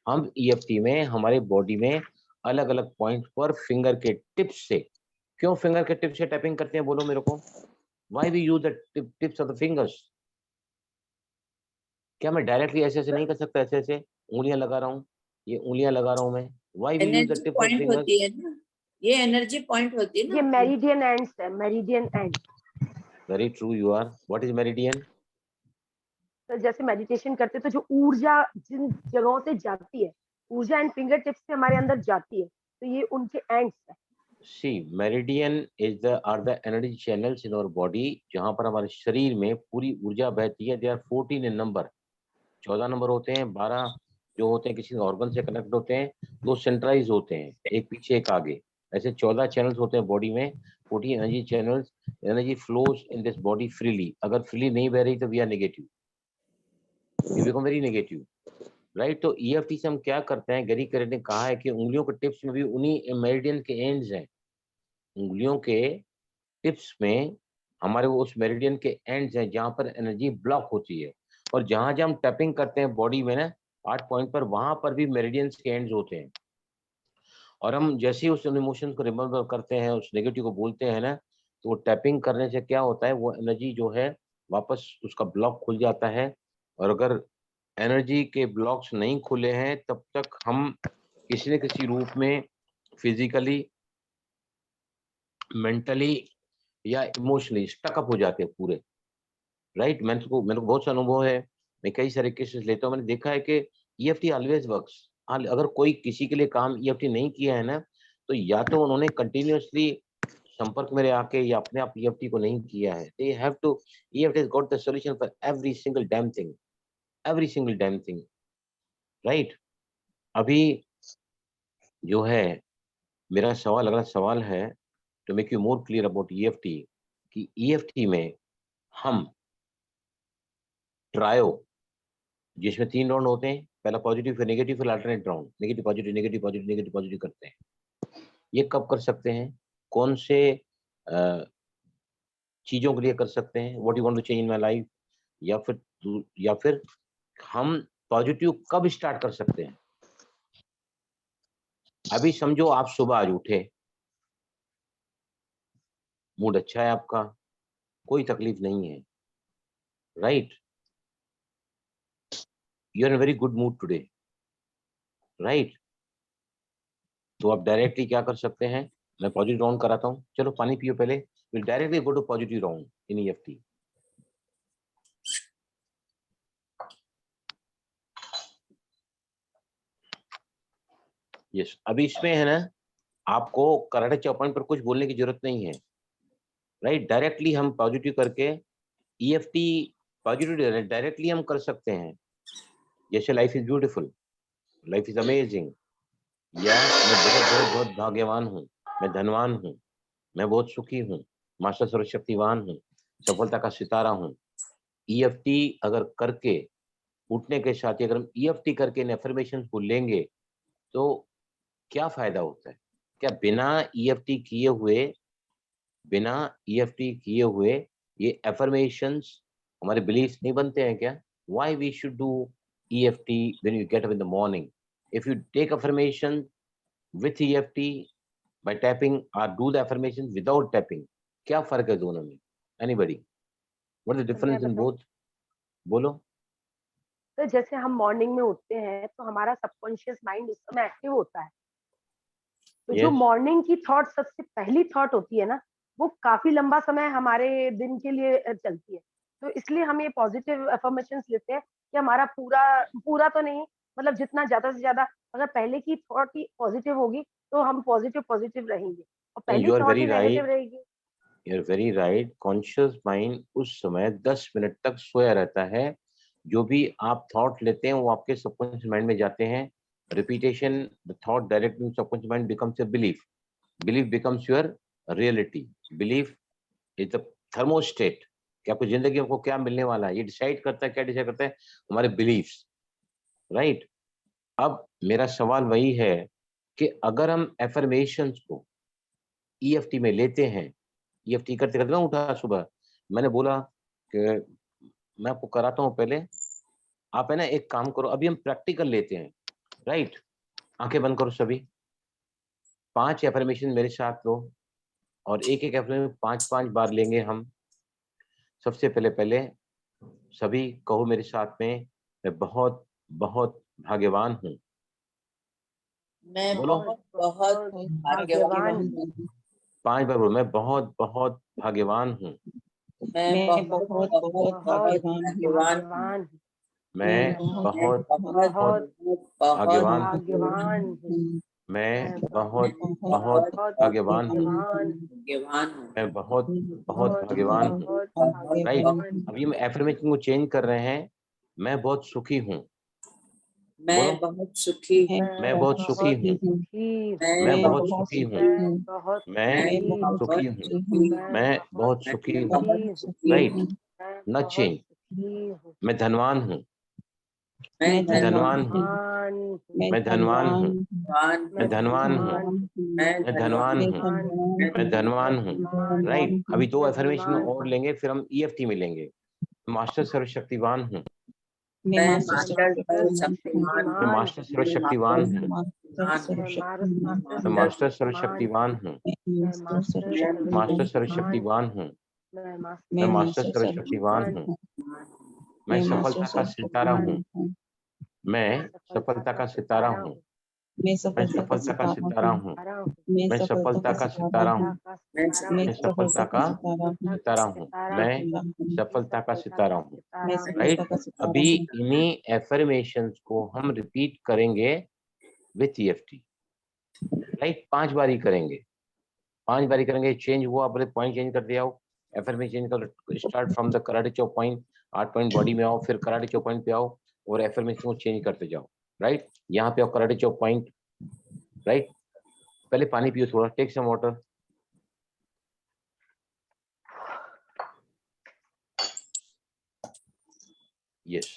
हम ईएफटी में हमारे बॉडी में अलग अलग पॉइंट पर फिंगर के टिप्स से, क्यों फिंगर के टिप से टैपिंग करते हैं बोलो मेरे को, why we use the tips of the fingers? क्या मैं डायरेक्टली ऐसे ऐसे नहीं कर सकता, ऐसे ऐसे उंगलियां लगा रहा हूँ, ये उंगलियां लगा रहा हूँ मैं, why we use the energy tips of point fingers? होती है ना, ये एनर्जी पॉइंट होती है ना ये अपनी। मेरिडियन एंड्स है, meridian end. Very true you are. What is meridian? तो जैसे मेडिटेशन करते तो जो ऊर्जा जिन जगहों से जाती है, ऊर्जा एंड फिंगर टिप्स से हमारे अंदर जाती है, तो ये उनके एंड्स है। See meridian is the are the energy channels in our body, जहां पर हमारे शरीर में पूरी ऊर्जा बहती है। They are 14 in number, 14 number होते हैं, 12 जो होते हैं किसी ऑर्गन से कनेक्ट होते हैं, वो सेंट्रलाइज होते हैं, एक पीछे एक आगे, ऐसे 14 चैनल्स होते हैं बॉडी में, 14 energy channels. Energy flows in this body freely, अगर फ्रीली नहीं बह रही तो we are negative, we become very negative, right. तो ईएफटी से हम क्या करते हैं, गैरी कैरेट ने कहा है कि उंगलियों के टिप्स में भी उन्हीं मेरिडियन के एंड्स हैं, उंगलियों के टिप्स में हमारे वो उस मेरिडियन के एंड्स हैं जहां पर एनर्जी ब्लॉक होती है। और जहां जहां हम टैपिंग करते हैं बॉडी में ना 8 पॉइंट पर, वहां पर भी मेरिडियंस के एंड्स होते हैं। और हम जैसे ही उस इमोशन को रिमेम्बर करते हैं, उस नेगेटिव को बोलते हैं ना, तो वो टैपिंग करने से क्या होता है, वो एनर्जी जो है वापस उसका ब्लॉक खुल जाता है। और अगर एनर्जी के ब्लॉक्स नहीं खुले हैं तब तक हम किसी न किसी रूप में फिजिकली, मेंटली या इमोशनली स्टकअप हो जाते हैं पूरे, राइट। मैंने को बहुत सा अनुभव है, मैं कई सारे केसेस लेता हूँ, मैंने देखा है कि ईएफटी ऑलवेज वर्क्स। अगर कोई किसी के लिए काम ईएफटी नहीं किया है ना, तो या तो उन्होंने कंटिन्यूअसली संपर्क में आके या अपने आप ईएफटी को नहीं किया है। They have to, EFT has got the solution for every single damn thing, every single damn thing, right. अभी जो है मेरा सवाल, अगला सवाल है to make you more clear about EFT, कि ईएफटी में हम ट्रायो, जिसमें 3 राउंड होते हैं, पहला पॉजिटिव फिर नेगेटिव फिर alternate round, negative positive negative positive negative positive करते हैं। ये कब कर सकते हैं, कौन से चीजों के लिए कर सकते हैं, what you want to change in my life, या फिर हम पॉजिटिव कब स्टार्ट कर सकते हैं? अभी समझो आप सुबह आज उठे, मूड अच्छा है आपका, कोई तकलीफ नहीं है, right, you are in very good mood today, right. तो आप डायरेक्टली क्या कर सकते हैं, मैं पॉजिटिव राउंड कराता हूँ, चलो पानी पियो पहले, will directly go to positive round in EFT. Yes, अभी इसमें है ना, आपको कराटे चौपाइन पर कुछ बोलने की जरूरत नहीं है, राइट। डायरेक्टली हम पॉजिटिव करके ईएफटी पॉजिटिव डायरेक्टली हम कर सकते हैं। जैसे life is beautiful, life is amazing, या मैं बहुत बहुत बहुत भाग्यवान हूँ, मैं धनवान हूँ, मैं बहुत सुखी हूँ, मास्टर सर्वशक्तिवान हूँ, सफलता का सितारा हूँ। ईएफटी अगर करके उठने के साथ ही अगर हम ईएफटी करके इन एफर्मेशन को लेंगे तो क्या फायदा होता है? क्या बिना ईएफटी किए हुए ये एफर्मेशंस हमारे बिलीफ नहीं बनते हैं क्या? Why we should do EFT when you get up in the morning? If you take affirmation with EFT by tapping or do the affirmations without tapping, क्या फर्क है दोनों में? Anybody? What is the तो मैं difference in बताऊं, both? बोलो। तो जैसे हम मॉर्निंग में उठते हैं तो हमारा सबकॉन्शियस माइंड उस समय एक्टिव होता है। तो जो Yes. मॉर्निंग की थॉट सबसे पहली थॉट होती है ना, वो काफी लंबा समय हमारे दिन के लिए चलती है। तो इसलिए हम ये पॉजिटिव अफर्मेशंस लेते हैं कि हमारा पूरा पूरा तो नहीं, मतलब जितना ज्यादा से ज्यादा, अगर पहले की थॉट ही पॉजिटिव होगी तो हम पॉजिटिव पॉजिटिव रहेंगे, और नहीं, पहली you are thought very he negative right. रहेगी। You are very right. Conscious mind उस समय 10 मिनट तक सोया रहता है। जो भी आप थॉट लेते हैं वो आपके सबकॉन्शियस माइंड में जाते हैं। Repetition, the thought direct in subconscious mind becomes a belief. Belief becomes your reality. Belief is the thermostat कि आपकी जिंदगी में आपको क्या मिलने वाला है, ये डिसाइड करता है, क्या डिसाइड करता है? हमारे बिलीफ्स, राइट। अब मेरा सवाल वही है कि अगर हम एफर्मेशंस को ईएफटी में लेते हैं, ईएफटी करते करते मैं उठा सुबह, मैंने बोला कि मैं आपको कराता हूँ पहले। आप है ना एक काम करो, अभी हम प्रैक्टिकल लेते हैं, राइट? आंखें बंद करो सभी, 5 एफर्मेशन मेरे साथ लो और एक एक एफर्मेशन 5-5 बार लेंगे हम। सबसे पहले सभी कहो मेरे साथ में, मैं बहुत बहुत भाग्यवान हूँ। मैं बोलो। बहुत बहुत भाग्यवान हूँ। 5 बार बोलो, मैं बहुत बहुत भाग्यवान हूँ। मैं बहुत बहुत बहुत भाग्यवान हूँ। भाग्यवान हूँ। मैं मैं बहुत बहुत बहुत बहुत भाग्यवान हूँ। भाग्यवान हूँ। मैं बहुत बहुत बहुत भाग्यवान हूँ। भाग्यवान हूँ। मैं बहुत बहुत भाग्यवान हूँ। बहुत राइट? भाग्यवान अभी हम एफर्मेशन को चेंज कर रहे हैं। मैं बहुत सुखी हूँ। मैं बोलो। बहुत सुखी हूँ। मैं बहुत सुखी हूँ। सुखी हूँ। मैं बहुत सुखी हूँ। मैं बहुत मैं सुखी हूँ। सुखी हूँ। मैं बहुत सुखी हूँ। राइट? मैं न बहुत चेंज। सुखी हूँ। मैं धनवान हूँ। मैं मैं धनवान हूँ। धनवान हूँ। मैं धनवान हूँ। मैं धनवान हूँ। मैं धनवान हूँ। मैं धनवान हूँ। राइट? अभी 2 एफर्मेशन और लेंगे, फिर हम EFT में लेंगे। मास्टर सर्वशक्तिवान हूँ। मैं मास्टर सर्वशक्तिमान मैं हूँ। मास्टर सर्वशक्तिवान हूँ। मैं मास्टर सर्वशक्तिवान हूँ। मास्टर सर्वशक्तिवान हूँ। मैं मास्टर सर्वशक्तिवान हूँ। मैं सफलता का सितारा हूँ। मैं सफलता का सितारा हूँ। मैं सफलता का सितारा हूँ। मैं सफलता का सितारा हूँ। मैं सफलता का सितारा हूँ। मैं सफलता का सितारा हूँ। राइट? अभी इन्हीं एफर्मेशंस को हम रिपीट करेंगे विथ EFT। राइट? 5 बार ही करेंगे। 5 बार ही करेंगे। चेंज हुआ, बोले पॉइंट चेंज कर दिया हो, एफर्मेशन चेंज कर, start from the karate chop point, 8 point body में आओ, फिर कराटे चॉप पॉइंट पे आओ और एफर्मेशन को चेंज करते जाओ। राइट? यहाँ पे आओ कराटे चॉप पॉइंट। राइट? पहले पानी पियो थोड़ा, take some water. Yes,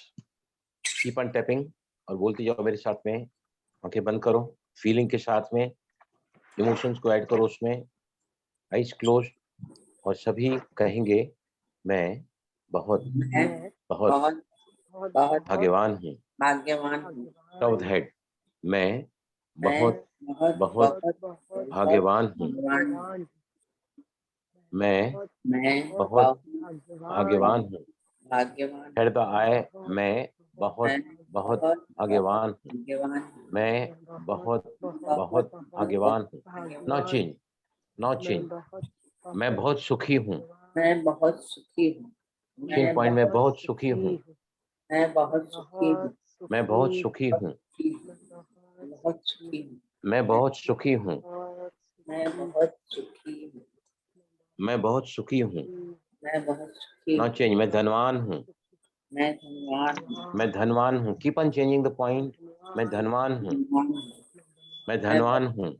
keep on tapping और बोलते जाओ मेरे साथ में। आंखें बंद करो, फीलिंग के साथ में इमोशंस को ऐड करो उसमें। आइज क्लोज और सभी कहेंगे मैं बहुत बहुत बहुत भाग्यवान हूँ। भाग्यवान हूँ। टॉप हेड, मैं बहुत बहुत बहुत भाग्यवान हूँ। भाग्यवान मैं मैं बहुत भाग्यवान हूँ। भाग्यवान हेड द आई, मैं बहुत बहुत भाग्यवान हूँ। भाग्यवान हूँ। मैं बहुत बहुत भाग्यवान हूँ। No change, no change. मैं बहुत सुखी हूँ। मैं बहुत सुखी हूँ। चेंज पॉइंट में बहुत सुखी हूँ। मैं बहुत सुखी हूँ। मैं बहुत सुखी हूँ। बहुत सुखी हूँ। मैं बहुत सुखी हूँ। मैं बहुत सुखी हूँ। मैं बहुत सुखी हूँ। मैं बहुत सुखी नो हूँ। चेंज, मैं धनवान हूँ। मैं धनवान हूँ। मैं धनवान हूँ। Keep on changing the point. मैं धनवान हूँ। मैं धनवान हूँ।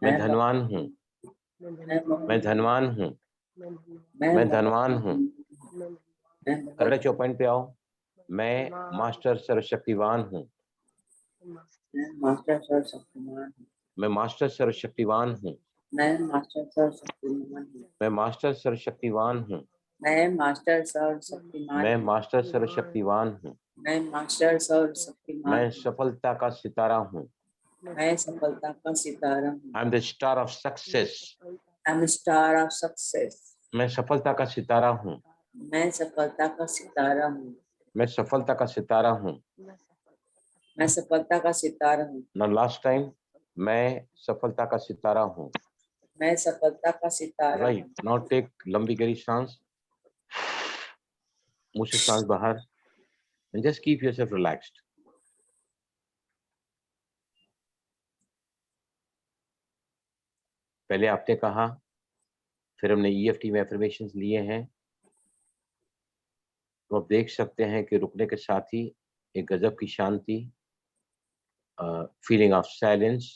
मैं धनवान हूँ। मैं धनवान हूँ। मैं धनवान हूँ। कराटे चौक पॉइंट पे आओ। मैं मास्टर सर्वशक्तिवान हूँ। मास्टर सर्वशक्तिमान हूँ। मैं मास्टर सर्वशक्तिवान हूँ। मैं मास्टर सर्वशक्तिमान हूँ। मैं मास्टर सर्वशक्तिवान हूँ। मैं मास्टर सर्वशक्तिमान मैं हूँ। मास्टर सर्वशक्तिवान हूँ। मैं मास्टर सर्वशक्तिमान मैं हूँ। सफलता का सितारा हूँ। मैं सफलता का सितारा हूँ। I am the star of success. I am star of success. मैं सफलता का सितारा हूँ। मैं सफलता का सितारा हूँ। मैं सफलता का सितारा हूँ। मैं सफलता का सितारा हूँ। ना लास्ट टाइम, मैं सफलता का सितारा हूँ। मैं सफलता का सितारा हूँ। राइट? नाउ टेक लंबी गहरी सांस, मुंह से सांस बाहर, and just keep yourself relaxed. पहले आपने कहा, फिर हमने EFT में एफर्मेशंस लिए हैं, तो आप देख सकते हैं कि रुकने के साथ ही एक गजब की शांति, फीलिंग ऑफ साइलेंस,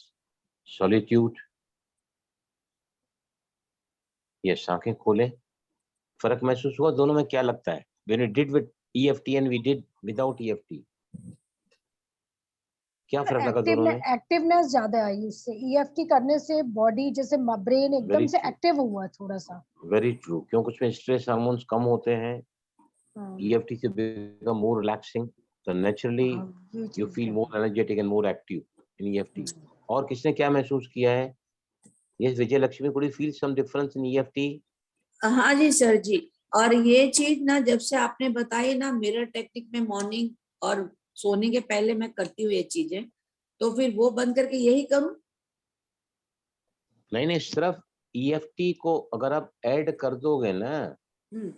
सॉलिट्यूड। ये आंखें खोलें। फर्क महसूस हुआ दोनों में? क्या लगता है? When we did with EFT and we did without EFT, क्या फर्क लगा दोनों में? एक्टिवनेस ज्यादा आई उससे। EFT करने से बॉडी जैसे ब्रेन एकदम Very से true. एक्टिव हुआ थोड़ा सा। Very true. क्यों? कुछ में स्ट्रेस हार्मोन्स कम होते हैं, EFT से become more relaxing, so naturally you feel more energetic and more active in EFT. और किसने क्या महसूस किया है? Yes, Vijay Lakshmi, could you feel some difference in EFT? हाँ जी सर जी। और ये चीज ना जब से आपने बताई ना मिरर टेक्निक में मॉर्निंग और सोने के पहले मैं करती हूँ ये चीजें, तो फिर वो बंद करके यही करूँ? नहीं, सिर्फ EFT को अगर आप ऐड कर दोगे ना,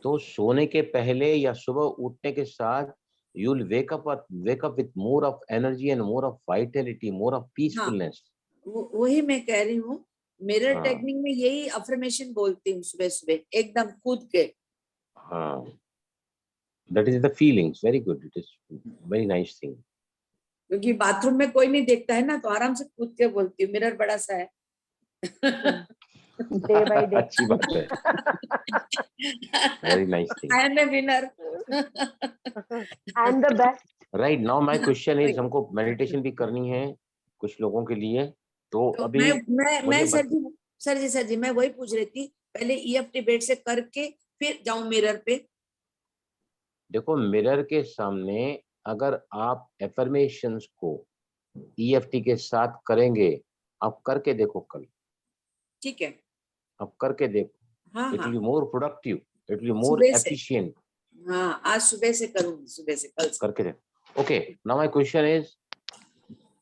तो सोने के पहले या सुबह उठने के साथ you will wake up with more of energy and more of vitality, more of peacefulness. वही मैं कह रही हूँ, मिरर हाँ। टेक्निक में यही अफर्मेशन बोलती हूँ सुबह सुबह एकदम कूद के। हाँ, that is the feelings. Very good. It is very nice thing. क्योंकि बाथरूम में कोई नहीं देखता है ना, तो आराम से कूद के बोलती हूँ, मिरर बड़ा सा है। Day by day. अच्छी बात है। Very nice thing. I am a winner. I am the best. Right now my question is, हमको मेडिटेशन भी करनी है कुछ लोगों के लिए, तो अभी मैं सर जी मैं वही पूछ रही थी, पहले EFT बेड से करके फिर जाऊं मिरर पे? देखो, मिरर के सामने अगर आप एफर्मेशंस को EFT के साथ करेंगे, आप करके देखो कल। ठीक है, आप करके देखो। हाँ It will हाँ be more productive. It will be more सुबह से। efficient. हाँ, आज सुबह से करूंगी, सुबह से कल से। करके देखो। Okay, now my question is,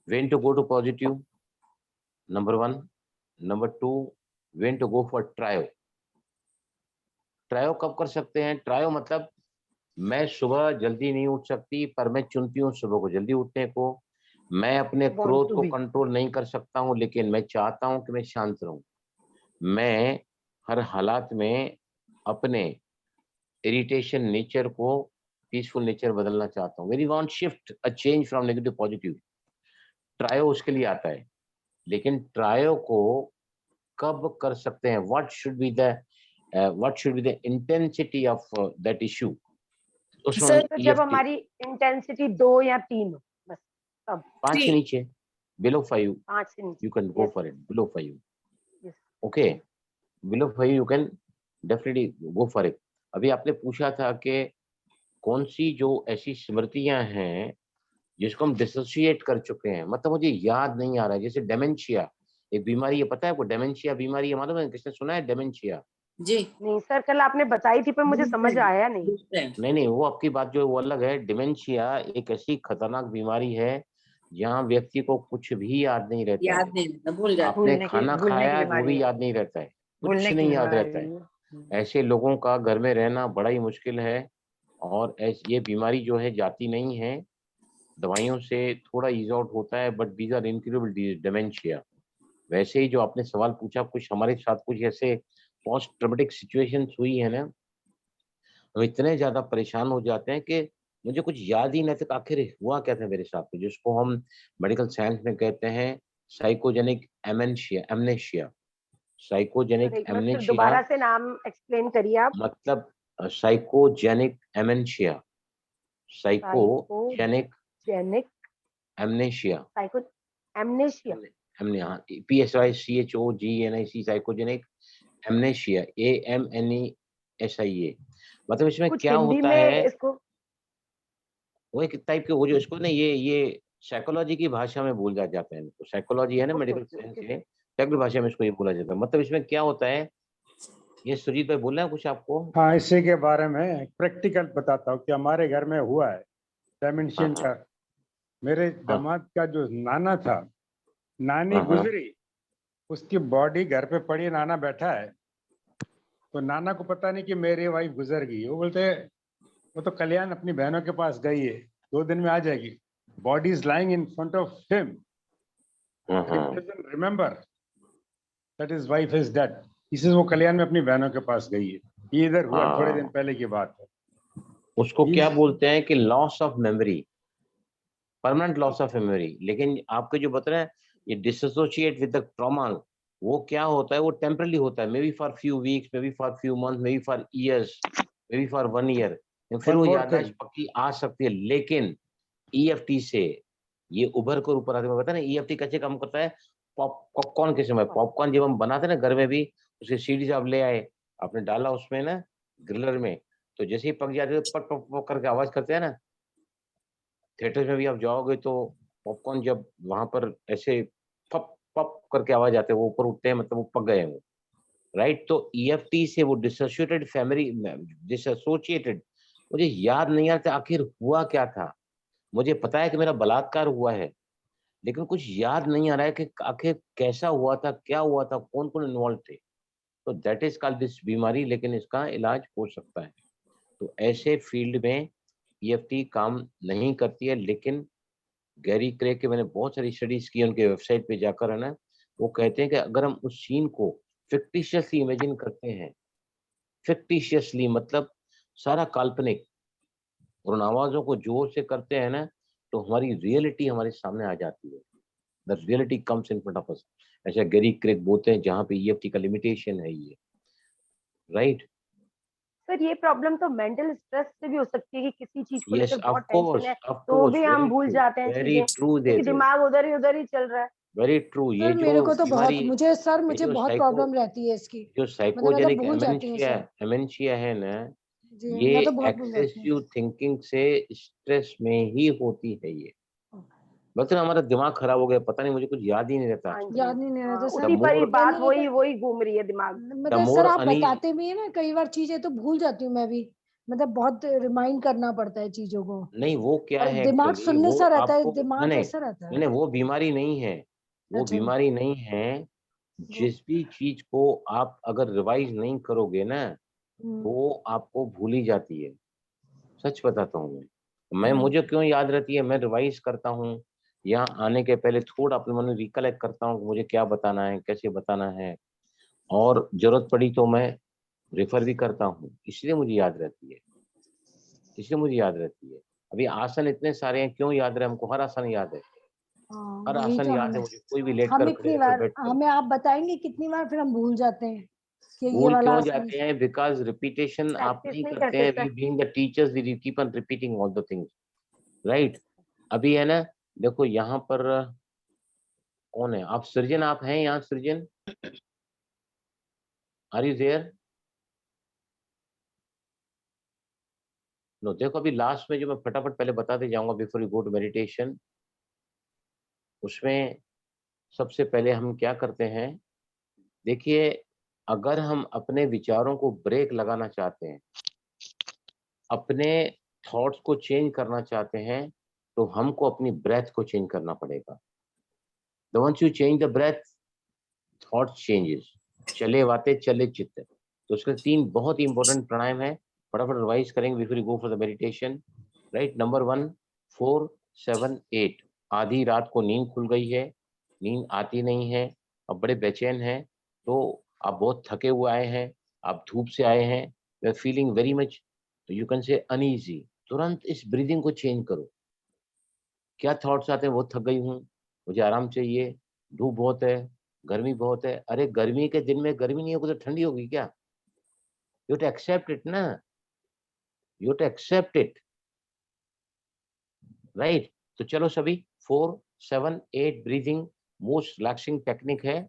when to go to positive? Number 1. Number 2, when to go for trio? Trio कब कर सकते हैं? ट्रायो मतलब मैं सुबह जल्दी नहीं उठ सकती, पर मैं चुनती हूँ सुबह को जल्दी उठने को। मैं अपने Want क्रोध to को be. कंट्रोल नहीं कर सकता हूँ, लेकिन मैं चाहता हूँ कि मैं शांत रहूं। मैं हर हालात में अपने इरिटेशन नेचर को पीसफुल नेचर बदलना चाहता हूँ। Very want shift a change from negative positive. Trio उसके लिए आता है, लेकिन ट्रायो को कब कर सकते हैं? what should be the intensity of that issue? उसमें सर, तो जब EFT हमारी इंटेंसिटी 2 या 3 हो, बस तब 5 के नीचे, below 5 5 से नीचे। you can go Yes, for it. Below 5, yes. okay, below 5 you can definitely go for it. अभी आपने पूछा था कि कौन सी जो ऐसी स्मृतियां हैं जिसको हम डिसोसिएट कर चुके हैं, मतलब मुझे याद नहीं आ रहा है। जैसे डेमेंशिया एक बीमारी है, पता है आपको? डेमेंशिया बीमारी है, मालूम है? किसने सुना है डेमेंशिया? जी। नहीं सर, कल आपने बताई थी, पर मुझे समझ आया नहीं। नहीं, वो आपकी बात जो है वो अलग है। डिमेंशिया एक ऐसी खतरनाक बीमारी है जहाँ व्यक्ति को कुछ भी याद नहीं रहता याद है। नहीं रहता, भूल जाते। आपने खाना खाया है वो भी याद नहीं रहता है, कुछ नहीं याद रहता है। ऐसे लोगों का घर में रहना बड़ा ही मुश्किल है, और ये बीमारी जो है जाती नहीं है, दवाइयों से थोड़ा ईज आउट होता है, but these are incurable disease dementia. वैसे ही जो आपने सवाल पूछा, कुछ हमारे साथ कुछ ऐसे पोस्ट ट्रॉमेटिक सिचुएशंस हुई है ना, हम इतने ज्यादा परेशान हो जाते हैं कि मुझे कुछ याद ही नहीं था आखिर हुआ क्या था मेरे साथ में, जिसको हम मेडिकल साइंस में कहते हैं साइकोजेनिक एमनेशिया। साइकोजेनिक सर, एक बार फिर एमनेशिया दोबारा से नाम एक्सप्लेन करिए आप। मतलब psychogenic amnesia. Psychogenic genic amnesia. Psycho amnesia. हमने यहाँ PSYCHOGENIC साइकोजेनिक एमनेशिया AMNESIA। मतलब इसमें कुछ क्या हिंदी होता में है, इसको वो एक टाइप के वो जो इसको ना ये साइकोलॉजी की भाषा में बोला जाता है इनको। साइकोलॉजी है ना, okay medical okay science okay है, टेक्निकल भाषा में इसको ये बोला जाता है। मतलब इसमें क्या होता है, ये सुजीत भाई बोल रहे हैं कुछ आपको? हाँ, इसी के बारे में प्रैक्टिकल बताता हूँ कि हमारे घर में हुआ है डायमेंशियन का। मेरे दामाद का जो नाना था, नानी गुजरी, उसकी बॉडी घर पे पड़ी, नाना बैठा है, तो नाना को पता नहीं कि मेरी वाइफ गुजर गई। वो बोलते वो तो कल्याण अपनी बहनों के पास गई है, 2 दिन में आ जाएगी। Body is lying in front of him, remember that is wife is dead. इसे वो कल्याण में अपनी बहनों के पास गई है। ये इधर हुआ थोड़े दिन पहले की बात है। उसको क्या बोलते हैं कि loss of memory, permanent loss of memory. लेकिन आपके जो बता रहे हैं ये डिसोसिएट विद द ट्रॉमा, वो क्या होता है, वो टेम्पररी होता है, may be for few weeks, may be for few month, may be for years, may be for 1 year, फिर वो याददाश्त पक्की आ सकती है। लेकिन EFT से ये उभर कर ऊपर आते हैं। पता है ना EFT कैसे काम करता है? पॉपकॉर्न के समय, पॉपकॉर्न जब हम बनाते हैं ना घर में भी, उसके सीड्स आप ले आए, आपने डाला उसमें ना ग्रिलर में, तो जैसे ही पक जाते तो पक पक पक करके आवाज करते हैं ना, थिएटर में भी आप जाओगे तो पॉपकॉर्न जब वहां पर ऐसे पप पप करके आवाज आते हैं, वो ऊपर उठते हैं, मतलब वो पक गए हैं वो, राइट। तो EFT से वो डिसोसिएटेड, मुझे याद नहीं आता आखिर हुआ क्या था। मुझे पता है कि मेरा बलात्कार हुआ है, लेकिन कुछ याद नहीं आ रहा है कि आखिर कैसा हुआ था, क्या हुआ था, कौन कौन इन्वॉल्व थे। तो दैट इज कॉल्ड दिस बीमारी, लेकिन इसका इलाज हो सकता है। तो ऐसे फील्ड में EFT काम नहीं करती है, लेकिन गैरी क्रेग के मैंने बहुत सारी स्टडीज की, उनके वेबसाइट पे जाकर, है ना, वो कहते हैं कि अगर हम उस सीन को फिक्टिशियसली इमेजिन करते हैं, फिक्टिशियसली मतलब सारा काल्पनिक, और उन आवाजों को जोर से करते हैं ना, तो हमारी रियलिटी हमारे सामने आ जाती है। The reality comes in front of us, ऐसा गैरी क्रेग बोलते हैं, जहाँ पे EFT का लिमिटेशन है ये, राइट। सर ये प्रॉब्लम तो मेंटल स्ट्रेस से भी हो सकती है कि किसी चीज को यस, लेकर ऑफ बहुत टेंशन है, कोर्स, तो भी हम वेरी भूल ट्रू, जाते हैं वेरी चीजें, ट्रू क्योंकि देते, दिमाग उधर ही चल रहा है। Very true. ये सर जो मेरे को तो बीमारी, बहुत मुझे सर ये मुझे जो बहुत साइको, प्रॉब्लम रहती है इसकी। जो मतलब साइकोजेनिक भूल जाती हूँ सर। एमेंशिया है ना, जी ये मैं तो बहुत भूल जाती हूँ। एक्सेसिव थिंकिंग से, स्ट्रेस में ही होती है ये। मतलब हमारा दिमाग खराब हो गया, पता नहीं, मुझे कुछ याद ही नहीं रहता हाँ आजकल। जी, याद नहीं रहता हाँ, सर। उसी पर ही मोर बात यानी वही मतलब वही घूम रही है दिमाग में। द मतलब सर मोर आप अनईजी, बताते भी है ना, कई बार चीजें तो भूल जाती हूँ मैं भी। मतलब बहुत रिमाइंड करना पड़ता है चीजों को। नहीं वो क्या और है दिमाग एक्चुअली, सुनने वो सा रहता है, आपको, नहीं दिमाग नहीं ऐसा रहता नहीं है। नहीं, वो बीमारी नहीं है, वो अच्छा बीमारी नहीं है। जी। जिस भी चीज को आप अगर रिवाइज नहीं करोगे ना, हम्म, वो आपको भूली जाती है। सच बताता हूँ मैं हम्म, मुझे क्यों याद रहती है, मैं रिवाइज करता हूँ, यहाँ आने के पहले थोड़ा अपने मन में रिकलेक्ट करता हूँ कि मुझे क्या बताना है, कैसे बताना है, और जरूरत पड़ी तो मैं रेफर भी करता हूँ, इसलिए मुझे याद रहती है, इसलिए मुझे याद रहती है। अभी आसन इतने सारे हैं, क्यों याद रहे हमको, हर आसन याद है, हाँ हर वही आसन तो याद हम है मुझे, कोई भी लेट हम कर, खड़े इतनी होकर, बार बैठ कर। हमें आप बताएंगे कितनी बार फिर हम भूल जाते हैं कि ये भूल वाला क्यों आसन। जाते हैं, बिकॉज रिपीटेशन आप प्रैक्टिस नहीं नहीं करते करते हैं, sir. We being the teachers we keep on repeating all the things, right. अभी है ना, देखो यहाँ पर कौन है, आप सृजन, आप हैं यहाँ सृजन, आर यू देयर? नो, देखो अभी लास्ट में जो मैं फटाफट पहले बताते जाऊंगा before you go to meditation, उसमें सबसे पहले हम क्या करते हैं, देखिए, अगर हम अपने विचारों को ब्रेक लगाना चाहते हैं, अपने थॉट्स को चेंज करना चाहते हैं, तो हमको अपनी ब्रेथ को चेंज करना पड़ेगा। The once you change the breath, thought changes, चले वाते चले चित्त। तो उसके 3 बहुत ही इंपॉर्टेंट प्राणायाम है, फटाफट रिवाइज करेंगे before you go for the meditation, right. Number 1, 4, 7, 8। आधी रात को नींद खुल गई है, नींद आती नहीं है, अब बड़े बेचैन हैं, तो आप बहुत थके हुए आए हैं, आप धूप से आए हैं, you are feeling very much, तो यू कैन से अनईजी, तुरंत इस ब्रीदिंग को चेंज करो। क्या थॉट्स आते हैं, वो थक गई हूँ, मुझे आराम चाहिए, धूप बहुत है, गर्मी बहुत है। अरे गर्मी के दिन में गर्मी नहीं होगी तो ठंडी होगी क्या? यू टू एक्सेप्ट इट ना, you to accept it, right. तो चलो सभी, 4, 7, 8 ब्रीदिंग मोस्ट रिलैक्सिंग टेक्निक है।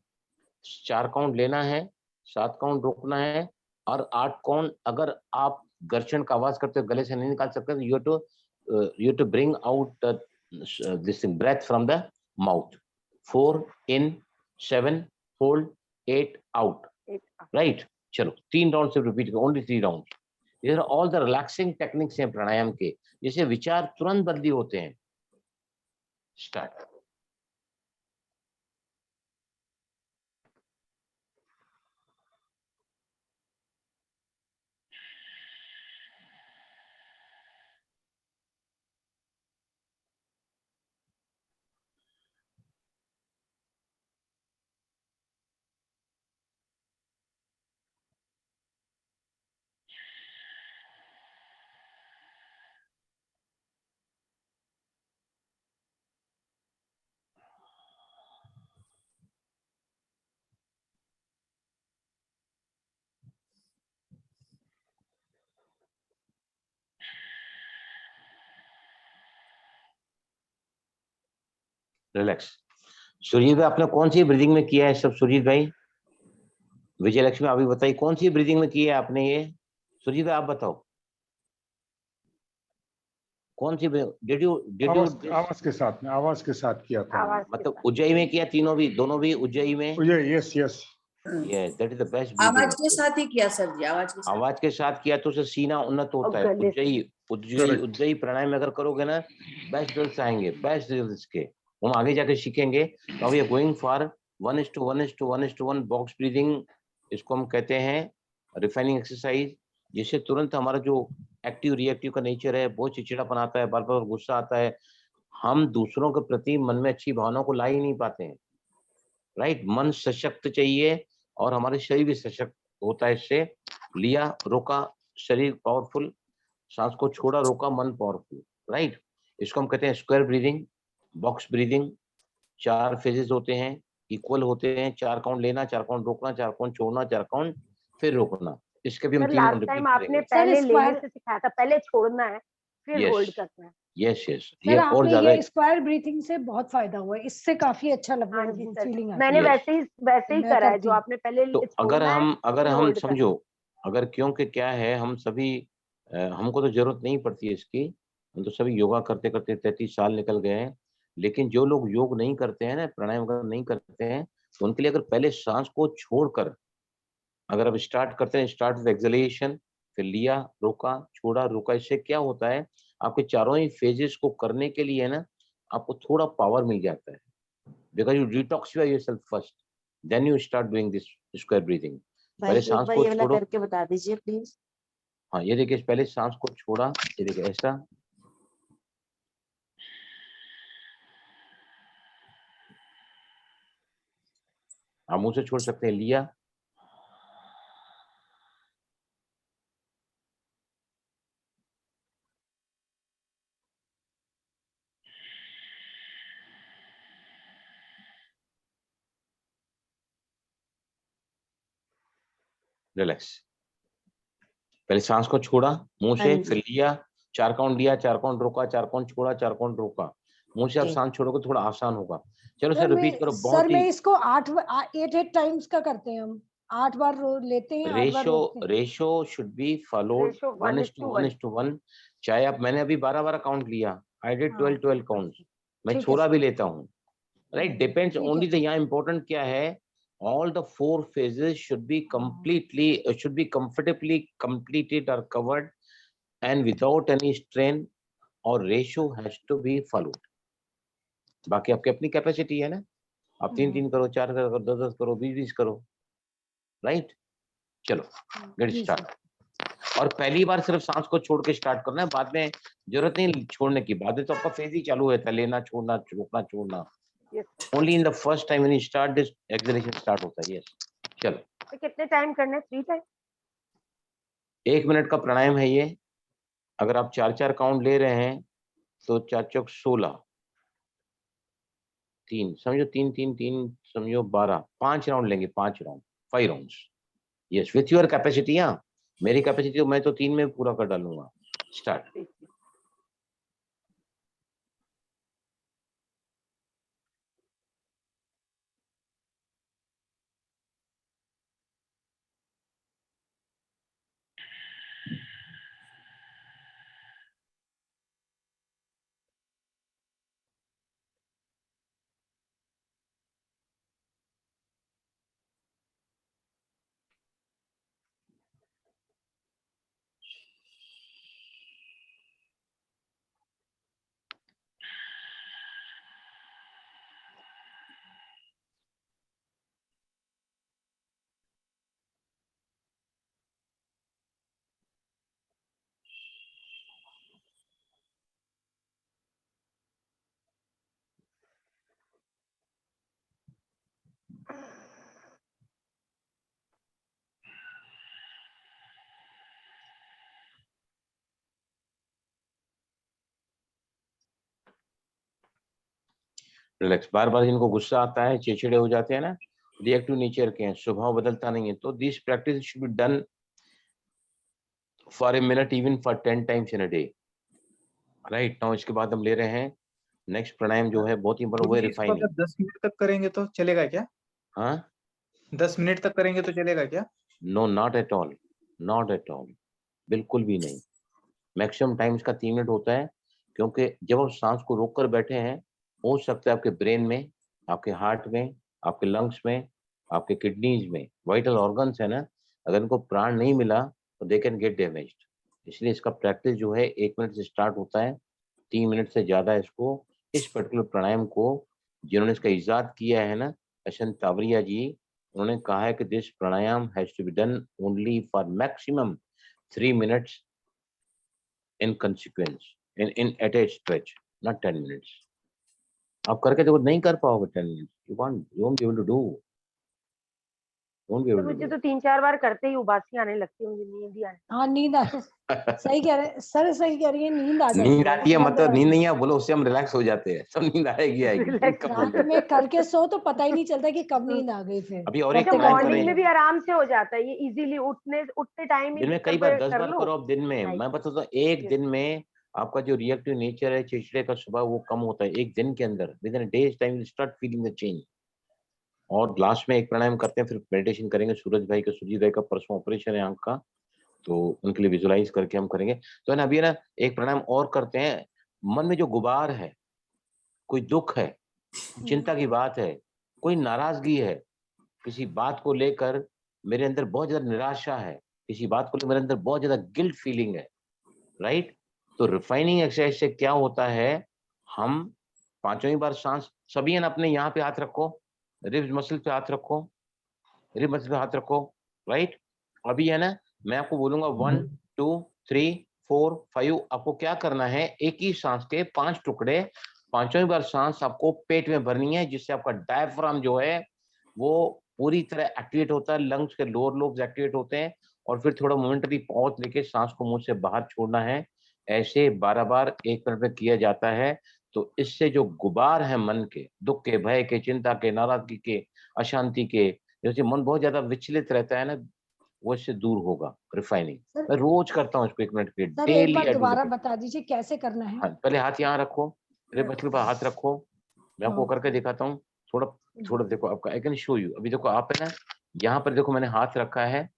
4 काउंट लेना है, 7 काउंट रोकना है, और 8 काउंट अगर आप गर्जन का आवाज करते हो, गले से नहीं निकाल सकते, तो you to bring out this breath from the mouth. 4 in, 7 hold, 8 out, right. चलो 3 राउंड से रिपीट करो, ओनली 3 राउंड। ये ऑल द रिलैक्सिंग टेक्निक्स हैं प्राणायाम के, जिससे विचार तुरंत बदली होते हैं। स्टार्ट। रिलैक्स। सुरजीत भाई, आपने कौन सी ब्रीदिंग में किया है सब? सुरजीत भाई, विजय लक्ष्मी, अभी बताइए कौन सी ब्रीदिंग में किया है आपने ये? सुरजीत भाई आप बताओ। कौन सी डिड यू आवाज के साथ में, आवाज के साथ किया था आवाज के मतलब साथ। उज्जैन में किया, तीनों भी, दोनों भी उज्जैन में? Yes yes yes, that is the best आवाज के साथ ही किया सर जी, आवाज के साथ। आवाज के साथ किया तो उससे सीना उन्नत होता है। गले से। उज्जैन प्राणायाम अगर करोगे ना, बेस्ट रिजल्ट्स आएंगे, बेस्ट रिजल्ट्स के हम आगे जाके सीखेंगे। तो we are going for 1:1:1:1 box breathing, इसको हम कहते हैं रिफाइनिंग एक्सरसाइज, जिससे तुरंत हमारा जो एक्टिव रिएक्टिव का नेचर है, बहुत चिड़चिड़ापन आता है, बार बार गुस्सा आता है, हम दूसरों के प्रति मन में अच्छी भावनाओं को ला ही नहीं पाते हैं। राइट, मन सशक्त चाहिए और हमारे शरीर भी सशक्त होता है इससे। लिया, रोका, शरीर पावरफुल, सांस को छोड़ा, रोका, मन पावरफुल। राइट, इसको हम कहते हैं square breathing, box breathing. 4 phases होते हैं, इक्वल होते हैं, 4 काउंट लेना, 4 काउंट रोकना, 4 काउंट छोड़ना, 4 काउंट फिर रोकना। इसके भी हम 3 लास्ट राउंड टाइम रिपीट आपने करेंगे। पहले लेने स्क्वायर से सिखाया था, पहले छोड़ना है फिर होल्ड यस करना है। यस यस, सर ये और आपने ज्यादा ये स्क्वायर ब्रीथिंग से बहुत फायदा हुआ है, इससे काफी अच्छा लग रहा हाँ है, जी सर, फीलिंग आती मैंने है। Yes. वैसे ही मैं करा है, करती जो हूँ। आपने पहले तो छोड़ना है अगर फिर हम होल्ड करना है। समझो, अगर क्योंकि क्या है, हम सभी हमको तो जरूरत नहीं पड़ती है इसकी, हम तो सभी योगा करते करते 33 साल निकल गए हैं। लेकिन जो लोग योग नहीं करते हैं ना, प्राणायाम अगर नहीं करते हैं, तो उनके लिए अगर पहले सांस को छोड़कर अगर आप स्टार्ट करते हैं, स्टार्ट विद एक्सहेलेशन, फिर लिया, रोका, छोड़ा, रोका, इससे क्या होता है, आपके चारों ही फेजेस को करने के लिए ना आपको थोड़ा पावर मिल जाता है, because you detoxify yourself first, then you start doing this square breathing. भाई पहले एक सांस बार को ये वाला छोड़ो। करके बता दीजिए प्लीज। हाँ, ये देखिए, पहले सांस को छोड़ा, ये देखिए ऐसा, आप मुंह से छोड़ सकते हैं, लिया, रिलैक्स। पहले सांस को छोड़ा मुंह हाँ से, जी। फिर लिया, 4 काउंट लिया, 4 काउंट रोका, 4 काउंट छोड़ा, 4 काउंट रोका। मुंह से आप जी। सांस छोड़ोगे थोड़ा आसान होगा। चलो सर सर, रिपीट करो, सर बहुत मैं ही इसको 8 टाइम्स का करते हैं हम, 8 बार लेते हैं, 8 बार रोकते हैं। Ratio should be followed ratio 1:1:1। चाहे आप, मैंने अभी 12 काउंट लिया, आई डिड हाँ 12 काउंट्स, मैं ठीक है छोड़ा सर, भी लेता हूँ। राइट, डिपेंड्स ठीक ओनली है। द, यहाँ इंपॉर्टेंट क्या है, all the 4 phases should be comfortably completed or covered and without any strain, or ratio has to be followed. बाकी आपकी अपनी कैपेसिटी है ना, आप 3-3 करो, 4 करो, 10-10 करो, 20-20 करो। राइट, चलो गेट जी स्टार्ट। सर। और पहली बार सिर्फ सांस को छोड़ के स्टार्ट करना है, बाद में जरूरत नहीं छोड़ने की, बाद में तो आपका फेज ही चालू होता है, लेना, छोड़ना, रोकना, छोड़ना। Yes. Only in the first time when you start this exhalation start होता है। यस, चलो, तो कितने टाइम करना है? 3 टाइम? 1 मिनट का प्राणायाम है ये। अगर आप 4-4 काउंट ले रहे हैं तो 4 चौक 16, 3 समझो, 3-3-3 समझो 12, 5 राउंड लेंगे, 5 round, 5 rounds. Yes, with your capacity. हाँ, मेरी कैपेसिटी तो मैं तो 3 में पूरा कर डालूंगा। स्टार्ट। रिलैक्स। बार बार जिनको गुस्सा आता है, चिड़चिड़े हो जाते हैं ना, रिएक्टिव नेचर के हैं, स्वभाव बदलता नहीं है, तो this practice should be done for a minute, even for 10 times in a day. Right now, इसके बाद हम ले रहे हैं नेक्स्ट प्राणायाम, जो है बहुत ही बड़ा, वो है इसको रिफाइनिंग। अगर 10 मिनट तक करेंगे तो चलेगा क्या? हाँ, 10 मिनट तक करेंगे तो चलेगा क्या? No, not at all, not at all, बिल्कुल भी नहीं। मैक्सिमम टाइम इसका 3 मिनट होता है। क्योंकि जब आप सांस को रोक कर बैठे हैं, हो सकता है आपके ब्रेन में, आपके हार्ट में, आपके लंग्स में, आपके किडनीज में, वाइटल ऑर्गन्स है ना, अगर इनको प्राण नहीं मिला तो दे कैन गेट डैमेज्ड। इसलिए इसका प्रैक्टिस जो है 1 मिनट से स्टार्ट होता है, 3 मिनट से ज्यादा इसको, इस पर्टिकुलर प्राणायाम को जिन्होंने इसका इजाद किया है ना, अशंत तावरिया जी, उन्होंने कहा है कि this pranayama has to be done only for maximum 3 minutes in consequence, in at a stretch, not 10 minutes. आप करके देखो, नहीं कर पाओगे 10 minutes, you won't be able to do, won't be तो एबल टू मुझे डू। तो 3-4 बार करते ही उबासी आने लगती है, मुझे नींद ही आने हाँ नींद आ सही कह रहे सर, सही कह रही है, नींद आ जाती नींद है आती है मतलब नींद मतलब नहीं है, बोलो उससे हम रिलैक्स हो जाते हैं, सब नींद आएगी आएगी, रिलैक्स कब हो बोल रात रहे में करके सो तो पता ही नहीं चलता कि कब नींद आ गई फिर। अभी और एक अच्छा, कब तक प्राणायाम नींद मॉर्निंग आई। में करें, भी आराम से हो जाता है ये, इजीली उठते टाइम ही दिन में बिस्तर कई बार पे 10 कर बार लो। करो आप दिन में। नहीं, मैं बताता हूँ, एक दिन में आपका जो रिएक्टिव नेचर है, चिड़चिड़े का स्वभाव, वो कम होता है एक दिन के अंदर, with in days time you start feeling the change. और लास्ट में एक प्राणायाम करते हैं, फिर मेडिटेशन करेंगे। सूरज भाई का परसों ऑपरेशन है आंख का, तो उनके लिए विजुलाइज करके हम करेंगे। तो है ना, अभी है ना एक प्राणायाम और करते हैं। मन में जो गुबार है, कोई दुख है, चिंता की बात है, कोई नाराजगी है, किसी बात को लेकर मेरे अंदर बहुत ज्यादा निराशा है, किसी बात को लेकर मेरे अंदर बहुत ज्यादा गिल्ट फीलिंग है, राइट? तो रिफाइनिंग एक्सरसाइज से क्या होता है, हम पांचों ही बार सांस, सभी है ना अपने यहाँ पे हाथ रखो, रिब्स मसल पे हाथ रखो, रिब मसल पे हाथ रखो, राइट? अभी है ना, मैं आपको बोलूंगा 1 2 3 4 5, आपको क्या करना है, एक ही सांस के 5 टुकड़े, पांचों ही बार सांस आपको पेट में भरनी है, जिससे आपका डायफ्राम जो है वो पूरी तरह एक्टिवेट होता है, लंग्स के लोअर लोब्स एक्टिवेट होते हैं, और फिर थोड़ा मोमेंटरी पॉज लेके सांस को मुंह से बाहर छोड़ना है। ऐसे 12 बार 1 मिनट में किया जाता है। तो इससे जो गुबार है मन के, दुख के, भय के, चिंता के, नाराजगी के, अशांति के, जैसे मन बहुत ज्यादा विचलित रहता है ना, वो इससे दूर होगा। रिफाइनिंग सर मैं रोज करता हूँ इसको 1 मिनट के लिए, सर एक डेली बार आई डू दोबारा इट। बता दीजिए कैसे करना है। हाँ, पहले हाथ यहाँ रखो, रिब मसल पर हाथ रखो, मैं आपको करके ओके। दिखाता हूँ। थोड़ा थोड़ा देखो, आपका आई कैन शो यू। अभी देखो आप है ना, यहाँ पर देखो मैंने हाथ रखा है,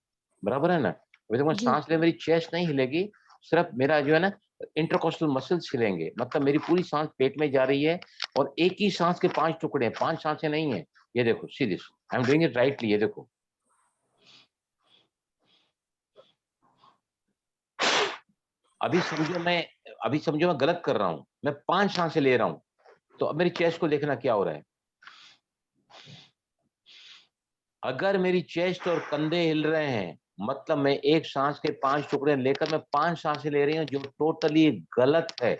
बराबर है ना? अभी देखो जी सांस ले, मेरी चेस्ट नहीं हिलेगी, सिर्फ मेरा जो है ना इंटरकोस्टल मसल्स हिलेंगे, मतलब मेरी पूरी सांस पेट में जा रही है, और एक ही सांस के 5 टुकड़े हैं, 5 सांसें नहीं है। ये देखो, see this, I am doing it rightly. ये देखो, अभी समझो मैं गलत कर रहा हूँ, मैं 5 सांसें ले रहा हूँ। तो अब मेरी चेस्ट को देखना क्या हो रहा है। अगर मेरी चेस्ट और कंधे हिल रहे हैं, मतलब मैं एक सांस के 5 टुकड़े लेकर मैं 5 सांसें ले रही हूँ, जो टोटली गलत है।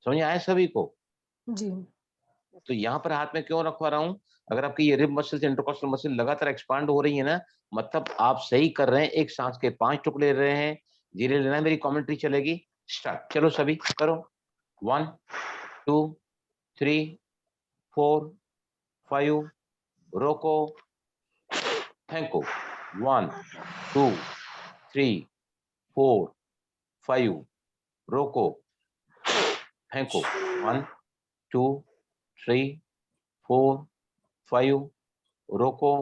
समझ आया सभी को? जी तो यहाँ पर हाथ में क्यों रखवा रहा हूँ? अगर आपकी ये रिब मसल, इंटरकोस्टल मसल लगातार एक्सपांड हो रही है ना, मतलब आप सही कर रहे हैं। एक सांस के 5 टुकड़े ले रहे हैं, धीरे लेना है। मेरी कमेंट्री चलेगी, स्टार्ट। चलो सभी करो, 1 2 3 4 5, रोको, फेंको, 1 2 3 4 5, रोको, फेंको, 1 2 3 4 5, रोको।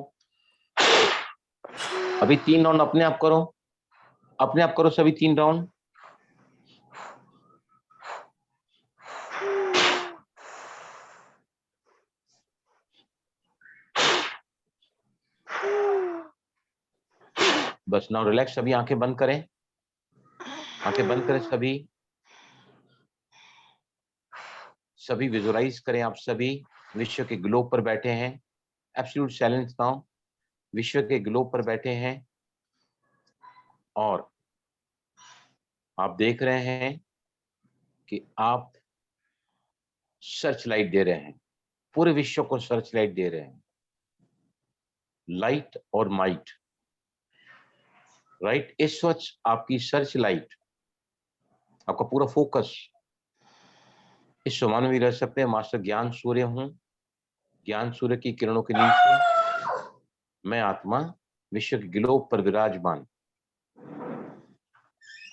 अभी 3 राउंड अपने आप करो, अपने आप करो सभी 3 राउंड। बस नाउ रिलैक्स, सभी आंखें बंद करें, आंखें बंद करें सभी। सभी विजुअलाइज करें, आप सभी विश्व के ग्लोब पर बैठे हैं। एब्सोल्यूट साइलेंस नाउ, विश्व के ग्लोब पर बैठे हैं, और आप देख रहे हैं कि आप सर्च लाइट दे रहे हैं, पूरे विश्व को सर्च लाइट दे रहे हैं, लाइट और माइट, राइट? इस वक्त आपकी सर्च लाइट, आपका पूरा फोकस इस समान में भी रह सकते हैं। मास्टर ज्ञान सूर्य हूं, ज्ञान सूर्य की किरणों के नीचे मैं आत्मा विश्व के ग्लोब पर विराजमान,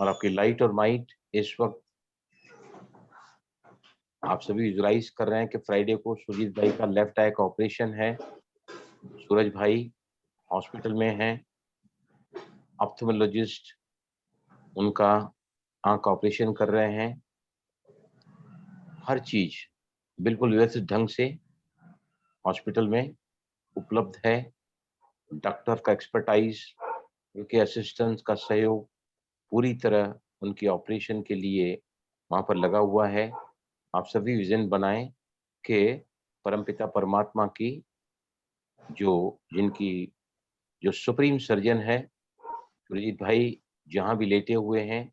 और आपकी लाइट और माइट इस वक्त आप सभी विजुलाइज कर रहे हैं कि फ्राइडे को सुजीत भाई का लेफ्ट आई का ऑपरेशन है। सूरज भाई हॉस्पिटल में हैं, ऑप्थेल्मोलॉजिस्ट उनका आंख का ऑपरेशन कर रहे हैं। हर चीज बिल्कुल व्यवस्थित ढंग से हॉस्पिटल में उपलब्ध है। डॉक्टर का एक्सपर्टाइज, उनके असिस्टेंट्स का सहयोग पूरी तरह उनकी ऑपरेशन के लिए वहां पर लगा हुआ है। आप सभी विजन बनाएं कि परमपिता परमात्मा की जिनकी जो सुप्रीम सर्जन है सुरजीत भाई जहां भी लेटे हुए हैं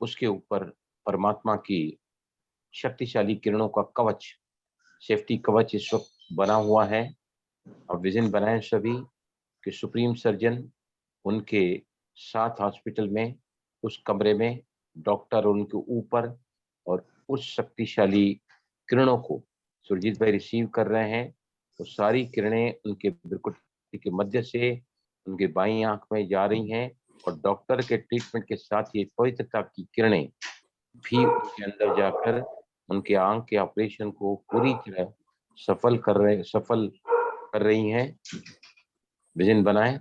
उसके ऊपर परमात्मा की शक्तिशाली किरणों का कवच, सेफ्टी कवच इस वक्त बना हुआ है। अब विजन बनाएं सभी कि सुप्रीम सर्जन उनके साथ हॉस्पिटल में उस कमरे में डॉक्टर उनके ऊपर और उस शक्तिशाली किरणों को सुरजीत भाई रिसीव कर रहे हैं। वो सारी किरणें उनके भ्रुकुटी के मध्य से उनके बाईं आंख में जा रही हैं और डॉक्टर के ट्रीटमेंट के साथ ये पवित्रता की किरणें भी उनके अंदर जाकर उनके आंख के ऑपरेशन को पूरी तरह सफल कर रही हैं। विजन बनाए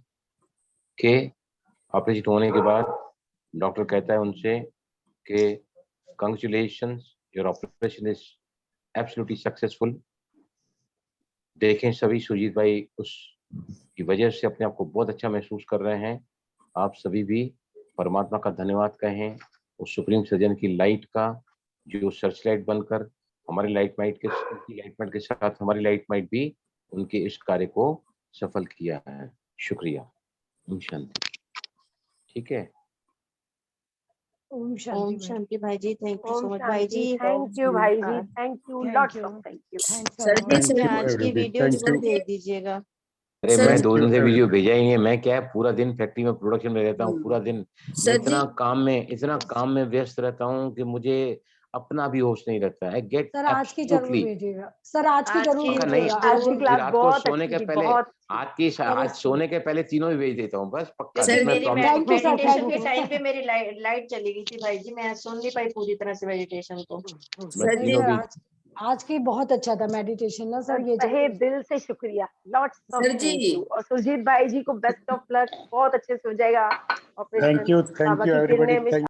कि ऑपरेशन होने के बाद डॉक्टर कहता है उनसे कि congratulations, your operation is absolutely successful. देखें सभी सुजीत भाई उस की वजह से अपने आप को बहुत अच्छा महसूस कर रहे हैं। आप सभी भी परमात्मा का धन्यवाद कहें उस सुप्रीम सर्जन की लाइट का जो सर्च लाइट बनकर हमारी लाइट माइट के साथ हमारी लाइट माइट भी उनके इस कार्य को सफल किया है। शुक्रिया। ओम शांति। ठीक है। ओम ओम शांति शांति भाई जी, थैंक यू सो ओम मच भाई शांति। जी। थैंक यू भाई जी, हाँ, thank you, Thank lots you. Of thank you. Thanks sir जी, Thank मुझे you, आज की everybody. वीडियो Thank जरूर you. भेज दीजिएगा। अरे सर मैं जी, 2 दिन से everybody. वीडियो भेजा ही नहीं है। मैं क्या है पूरा दिन फैक्ट्री में प्रोडक्शन में रहता हूँ। पूरा दिन मैं सर जी, इतना काम में व्यस्त रहता हूँ कि मुझे अपना भी होश नहीं रहता है। गेट सर आज की जरूर एब्सोल्युटली भेजिएगा, सर आज की आज जरूर की पक्का नहीं। भेजिएगा। आज की जरूर। क्लास रात को बहुत सोने अच्छी के थी, पहले बहुत आज सोने के पहले तीनों भी भेज देता हूँ बस पक्का, जैसे जिसमें मेरी problem Thank you, sir, meditation thank के you. टाइम पे मेरी लाइट चली गई थी भाई जी, मैं सुन नहीं पाई पूरी तरह से मेडिटेशन को। मैं सर नहीं जी, तीनों सर, भी आज की बहुत अच्छा था मेडिटेशन ना सर, ये तहे जरूर दिल से शुक्रिया, lots of sir thank ji, you. और सुरजीत भाई जी को बेस्ट ऑफ लक, बहुत अच्छे से हो जाएगा ऑपरेशन। Thank you, बाबा की everybody. किरणें में